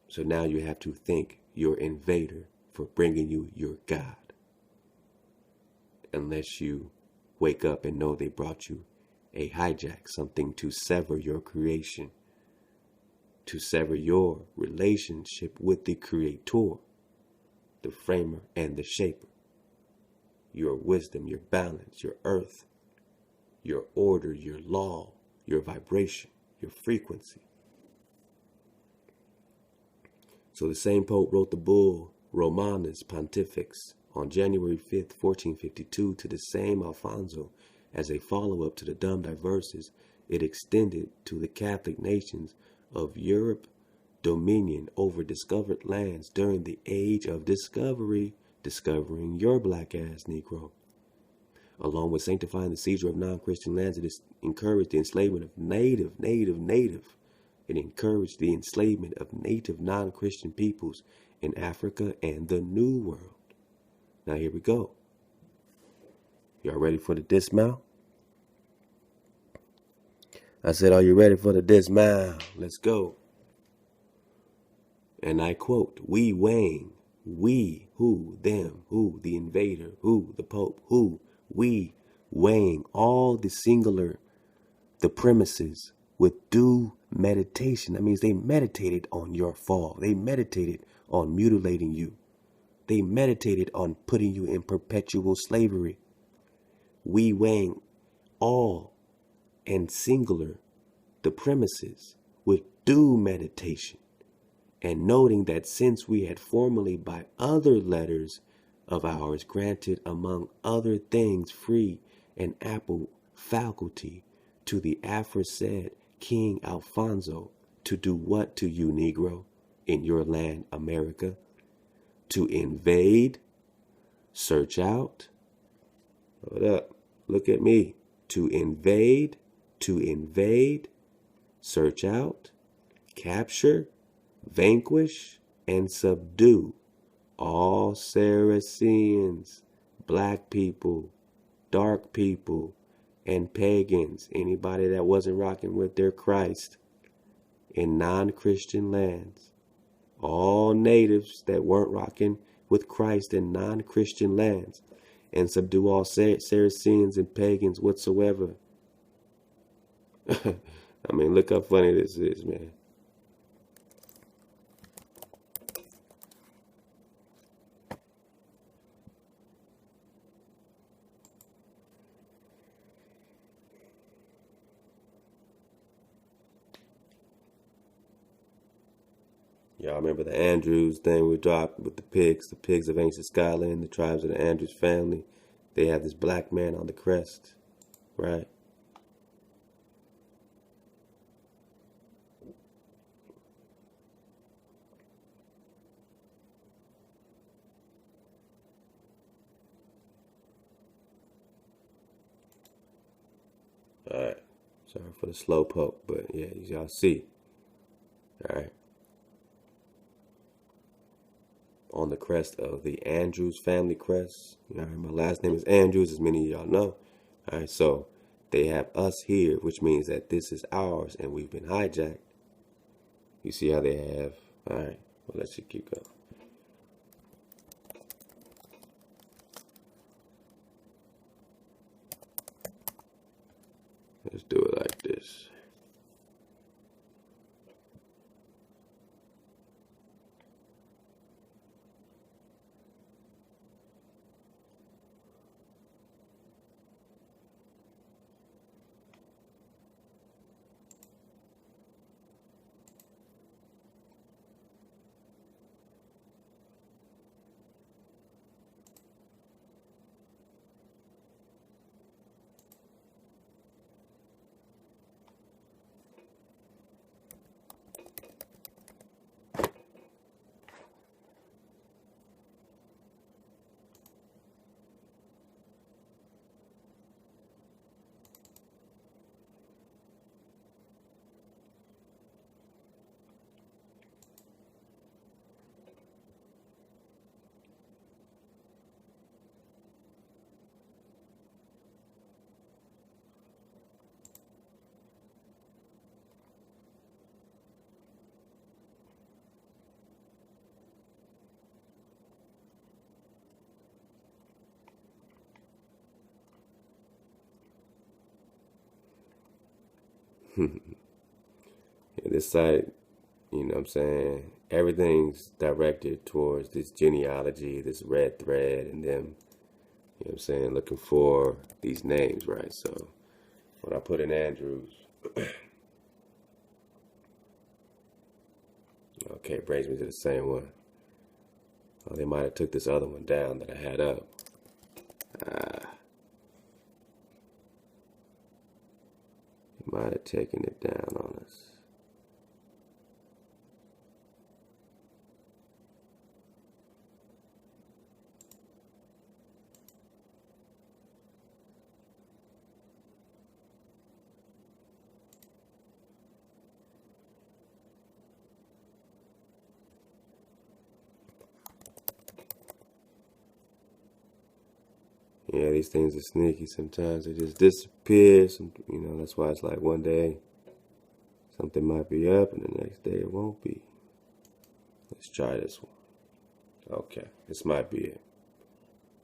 So now you have to thank your invader for bringing you your God. Unless you wake up and know they brought you a hijack, something to sever your creation, to sever your relationship with the Creator, the framer and the shaper. Your wisdom, your balance, your earth, your order, your law, your vibration, your frequency. So the same Pope wrote the bull Romanus Pontifex on January 5th, 1452 to the same Alfonso as a follow-up to the dumb Diversas, it extended to the Catholic nations of Europe dominion over discovered lands during the Age of Discovery, discovering your black ass Negro. Along with sanctifying the seizure of non-Christian lands, it encouraged the enslavement of native. It encouraged the enslavement of native non-Christian peoples in Africa and the New World. Now here we go. Y'all ready for the dismount? I said, are you ready for the dismount? Let's go. And I quote, we weighing, we, who, them, who, the invader, who, the Pope, who, we, weighing all the singular, the premises with due meditation. That means they meditated on your fall. They meditated on mutilating you. They meditated on putting you in perpetual slavery. We weighing all and singular the premises with due meditation, and noting that since we had formerly by other letters of ours granted among other things free and ample faculty to the aforesaid King Alfonso to do what to you, Negro, in your land, America? To invade, search out, hold up, look at me, to invade, search out, capture, vanquish, and subdue all Saracens, black people, dark people, and pagans, anybody that wasn't rocking with their Christ, in non-Christian lands. All natives that weren't rocking with Christ in non-Christian lands, and subdue all Saracens and pagans whatsoever. I mean, look how funny this is, man. Y'all remember the Andrews thing we dropped with the pigs of ancient Scotland, the tribes of the Andrews family. They have this black man on the crest, right? All right. Sorry for the slow poke, but yeah, y'all see. All right. On the crest of the Andrews family crest. You know, my last name is Andrews, as many of y'all know. All right, so they have us here, which means that this is ours and we've been hijacked. You see how they have. All right, well, let's just keep going. Let's do it like this. This side, you know what I'm saying, everything's directed towards this genealogy, this red thread, and them, you know what I'm saying, looking for these names, right? So when I put in Andrews, okay, it brings me to the same one. Oh, they might have took this other one down that I had up. Might have taken it down on us. Yeah, these things are sneaky. Sometimes they just disappear. That's why it's like one day something might be up and the next day it won't be. Let's try this one. Okay, this might be it.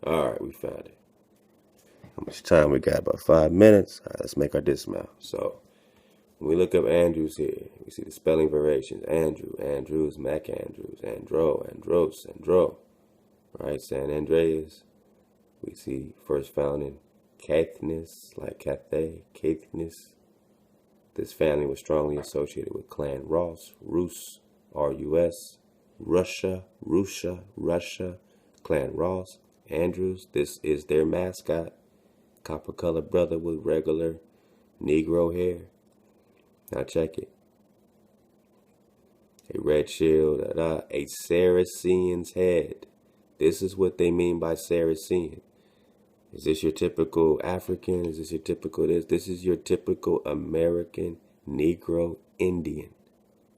All right, we found it. How much time we got? About 5 minutes. All right, let's make our dismount. So when we look up Andrews here, we see the spelling variations. Andrew, Andrews, Mac Andrews, Andro, Andros, Andro. Right, San Andreas. We see first found in Caithness, like Cathay, Caithness. This family was strongly associated with Clan Ross, Rus, R-U-S, Russia, Clan Ross, Andrews. This is their mascot. Copper-colored brother with regular Negro hair. Now check it. A red shield, a Saracen's head. This is what they mean by Saracen. Is this your typical African? Is this your typical this? This is your typical American Negro Indian.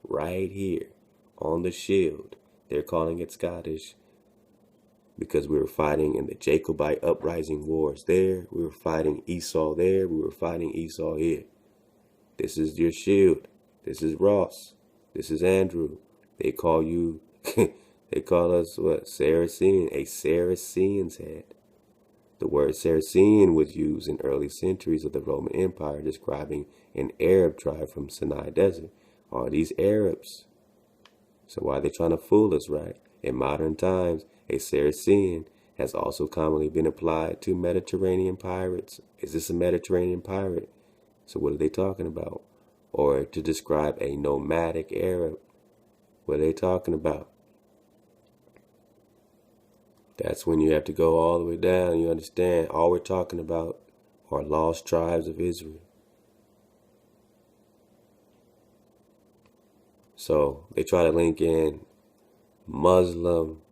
Right here on the shield. They're calling it Scottish because we were fighting in the Jacobite uprising wars there. We were fighting Esau there. We were fighting Esau here. This is your shield. This is Ross. This is Andrew. They call you, they call us what? Saracen, a Saracen's head. The word Saracen was used in early centuries of the Roman Empire describing an Arab tribe from Sinai Desert. Are these Arabs? So why are they trying to fool us, right? In modern times, a Saracen has also commonly been applied to Mediterranean pirates. Is this a Mediterranean pirate? So what are they talking about? Or to describe a nomadic Arab. What are they talking about? That's when you have to go all the way down. You understand? All we're talking about are lost tribes of Israel. So they try to link in Muslim,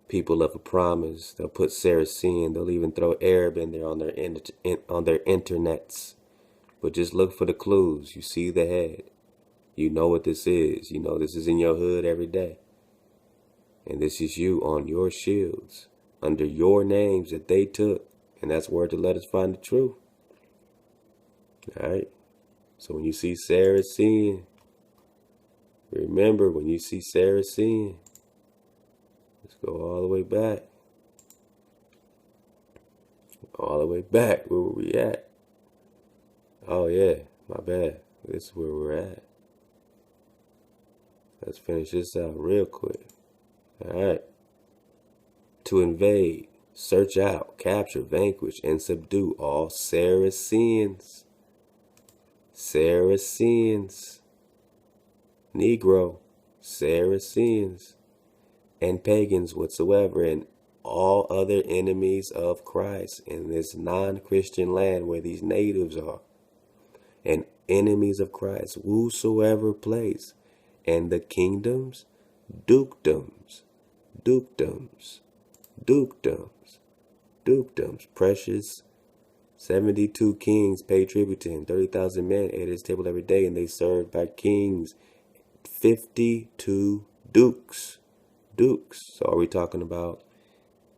people of a promise. They'll put Saracen. They'll even throw Arab in there on their internets. But just look for the clues. You see the head. You know what this is. You know this is in your hood every day. And this is you on your shields, under your names that they took. And that's word to let us find the truth. All right? So when you see Saracen, remember when you see Saracen, let's go all the way back. All the way back. Where were we at? Oh, yeah. My bad. This is where we're at. Let's finish this out real quick. All right. To invade, search out, capture, vanquish, and subdue all Saracens. Saracens. Negro. Saracens. And pagans whatsoever, and all other enemies of Christ in this non-Christian land where these natives are. And enemies of Christ, whosoever place. And the kingdoms, dukedoms. Precious 72 kings paid tribute to him. 30,000 men ate at his table every day, and they served by kings. 52 dukes. So are we talking about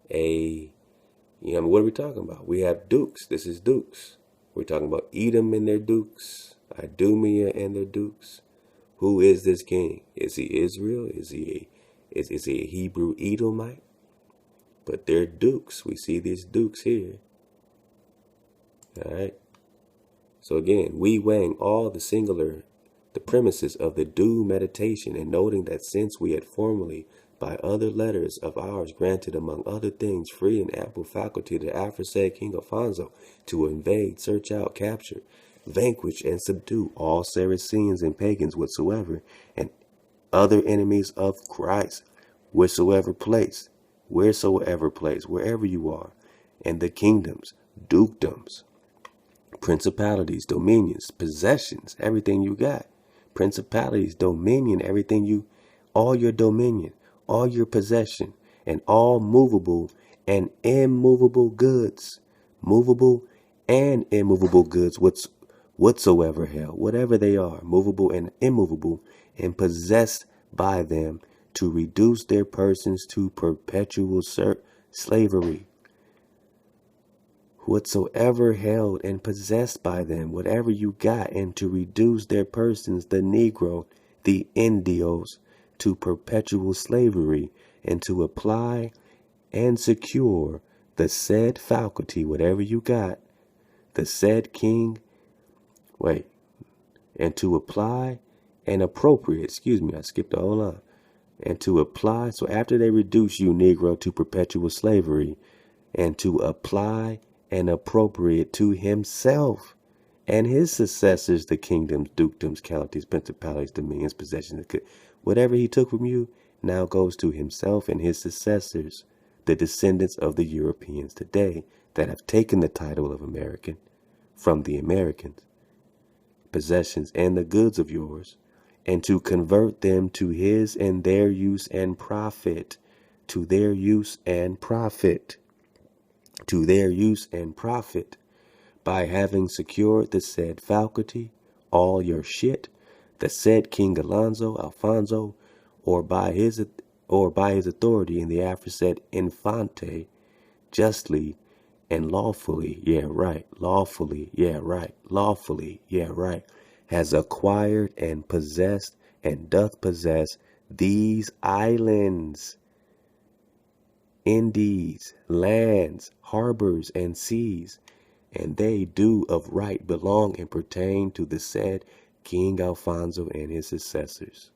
what are we talking about? We have dukes. This is dukes. We're talking about Edom and their dukes, Idumea and their dukes. Who is this king? Is he Israel? Is he a Hebrew Edomite? But they're dukes. We see these dukes here. All right. So again, we weighing all the premises of the due meditation, and noting that since we had formerly by other letters of ours granted among other things free and ample faculty to the aforesaid King Alfonso to invade, search out, capture, vanquish, and subdue all Saracens and pagans whatsoever, and other enemies of Christ, wheresoever place, wherever you are, and the kingdoms, dukedoms, Principalities, dominions, possessions, everything you got. Principalities, dominion, all your dominion, all your possession, and all movable and immovable goods. Movable and immovable goods, whatsoever held, whatever they are, movable and immovable, and possessed by them, to reduce their persons to perpetual slavery. Whatsoever held and possessed by them, whatever you got, and to reduce their persons, the Negro, the Indios, to perpetual slavery, and to apply and secure the said faculty, whatever you got, the said king, and to apply and appropriate, I skipped the whole line, and to apply, so after they reduce you, Negro, to perpetual slavery, and to apply and appropriate to himself and his successors the kingdoms, dukedoms, counties, principalities, dominions, possessions, whatever he took from you now goes to himself and his successors, the descendants of the Europeans today that have taken the title of American from the Americans, possessions and the goods of yours, and to convert them to his and their use and profit, to their use and profit, to their use and profit, by having secured the said faculty, all your shit, the said King Alfonso, or by his authority in the aforesaid Infante, justly and lawfully, lawfully, has acquired and possessed and doth possess these islands, Indies, lands, harbors, and seas, and they do of right belong and pertain to the said King Alfonso and his successors.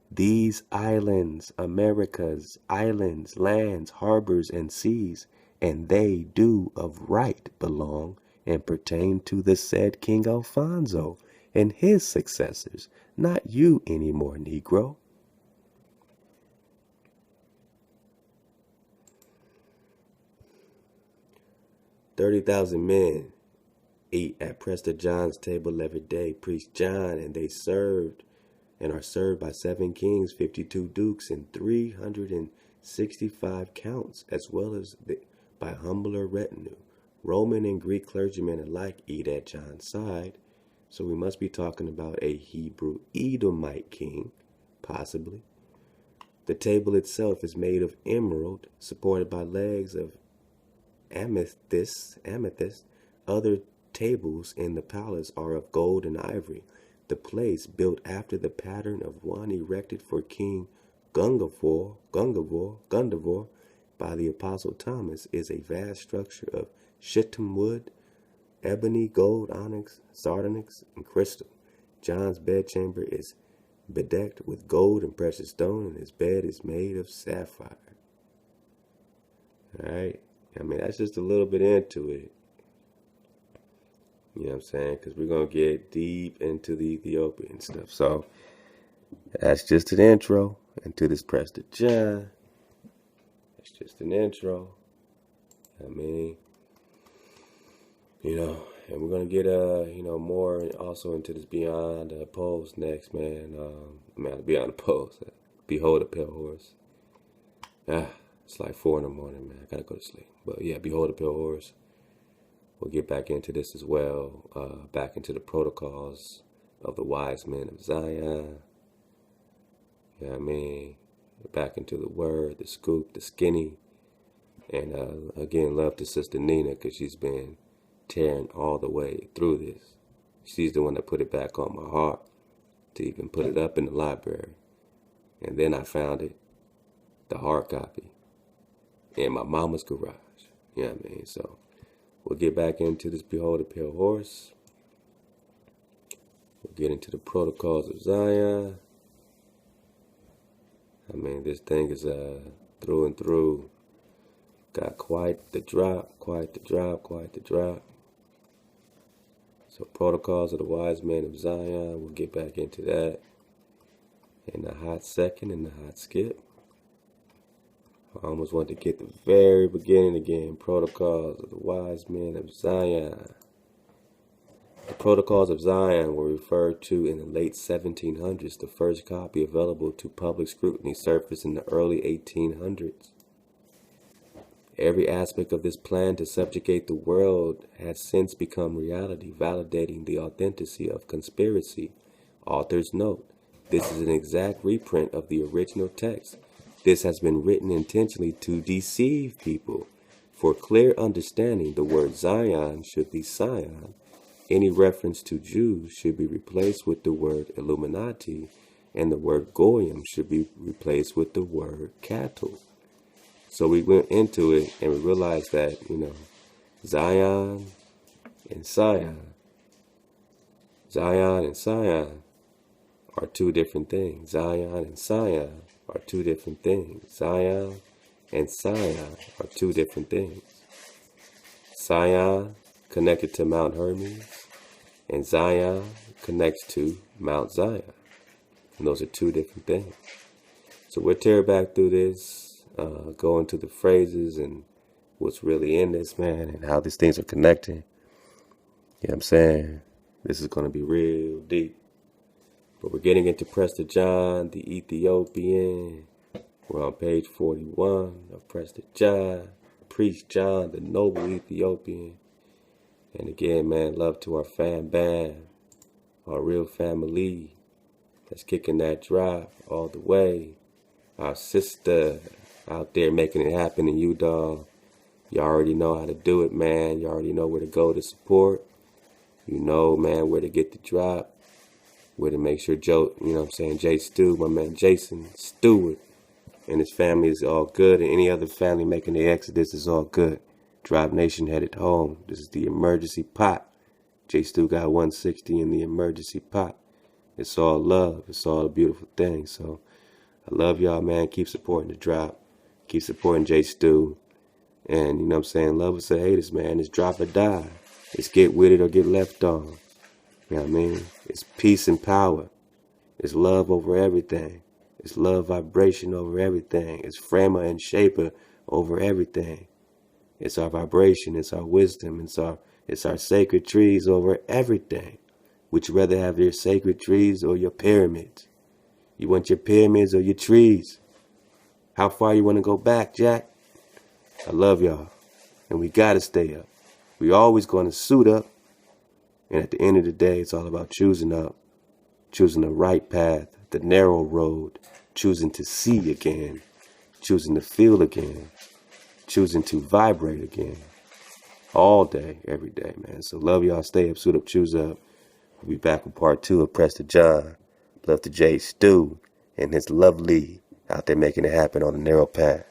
These islands, Americas, islands, lands, harbors, and seas, and they do of right belong and pertain to the said King Alfonso and his successors, not you anymore, Negro. "30,000 men eat at Prester John's table every day, priest John, and they are served by 7 kings, 52 dukes, and 365 counts, as well as by humbler retinue. Roman and Greek clergymen alike eat at John's side." So we must be talking about a Hebrew Edomite king, possibly. "The table itself is made of emerald, supported by legs of amethyst. Other tables in the palace are of gold and ivory. The place, built after the pattern of one erected for King Gundavor by the Apostle Thomas, is a vast structure of shittim wood, ebony, gold, onyx, sardonyx, and crystal. John's bedchamber is bedecked with gold and precious stone, and his bed is made of sapphire." All right. That's just a little bit into it. You know what I'm saying? Because we're going to get deep into the Ethiopian stuff. So, that's just an intro into this Prester John. It's just an intro. And we're going to get, more also into this Beyond the Post next, man. Beyond the Post. Behold a Pale Horse. It's like 4 in the morning, man. I gotta go to sleep. But yeah, Behold a Pale Horse. We'll get back into this as well. Back into the protocols of the wise men of Zion. You know what I mean? Back into the word, the scoop, the skinny. And again, love to Sister Nina, because she's been tearing all the way through this. She's the one that put it back on my heart to even put it up in the library. And then I found it, the hard copy, in my mama's garage. You know what I mean? So we'll get back into this Behold a Pale Horse. We'll get into the protocols of Zion. This thing is through and through. Got quite the drop. So protocols of the wise men of Zion. We'll get back into that in a hot second, in the hot skip. I almost want to get the very beginning again. Protocols of the wise men of Zion. Protocols of Zion were referred to in the late 1700s. The first copy available to public scrutiny surfaced in the early 1800s. Every aspect of this plan to subjugate the world has since become reality, validating the authenticity of conspiracy. Author's note: this is an exact reprint of the original text. This has been written intentionally to deceive people. For clear understanding, the word Zion should be Sion. Any reference to Jews should be replaced with the word Illuminati, and the word Goyim should be replaced with the word cattle. So we went into it and we realized that, Zion and Sion are two different things. Zion and Sion are two different things. Zion and Sion are two different things. Sion connected to Mount Hermes, and Zion connects to Mount Zion. And those are two different things. So we'll tear back through this, go into the phrases and what's really in this, man, and how these things are connecting. You know what I'm saying? This is going to be real deep. But we're getting into Prester John, the Ethiopian. We're on page 41 of Prester John, Priest John, the noble Ethiopian. And again, man, love to our fan band, our real family that's kicking that drop all the way. Our sister out there making it happen in Udall. You already know how to do it, man. You already know where to go to support. You know, man, where to get the drop. Where to make sure Jay Stu, my man Jason Stewart, and his family is all good. And any other family making the exodus is all good. Drop Nation headed home. This is the emergency pot. J Stu got 160 in the emergency pot. It's all love. It's all a beautiful thing. So I love y'all, man. Keep supporting the drop. Keep supporting J Stu. And love us or hate us, man. It's drop or die. It's get with it or get left on. You know what I mean? It's peace and power. It's love over everything. It's love vibration over everything. It's framer and shaper over everything. It's our vibration. It's our wisdom. It's our sacred trees over everything. Would you rather have your sacred trees or your pyramids? You want your pyramids or your trees? How far you want to go back, Jack? I love y'all. And we got to stay up. We always going to suit up. And at the end of the day, it's all about choosing up. Choosing the right path, the narrow road. Choosing to see again. Choosing to feel again. Choosing to vibrate again. All day, every day, man. So love y'all. Stay up, suit up, choose up. We'll be back with part 2 of Prester John. Love to J Stu and his lovely out there making it happen on the narrow path.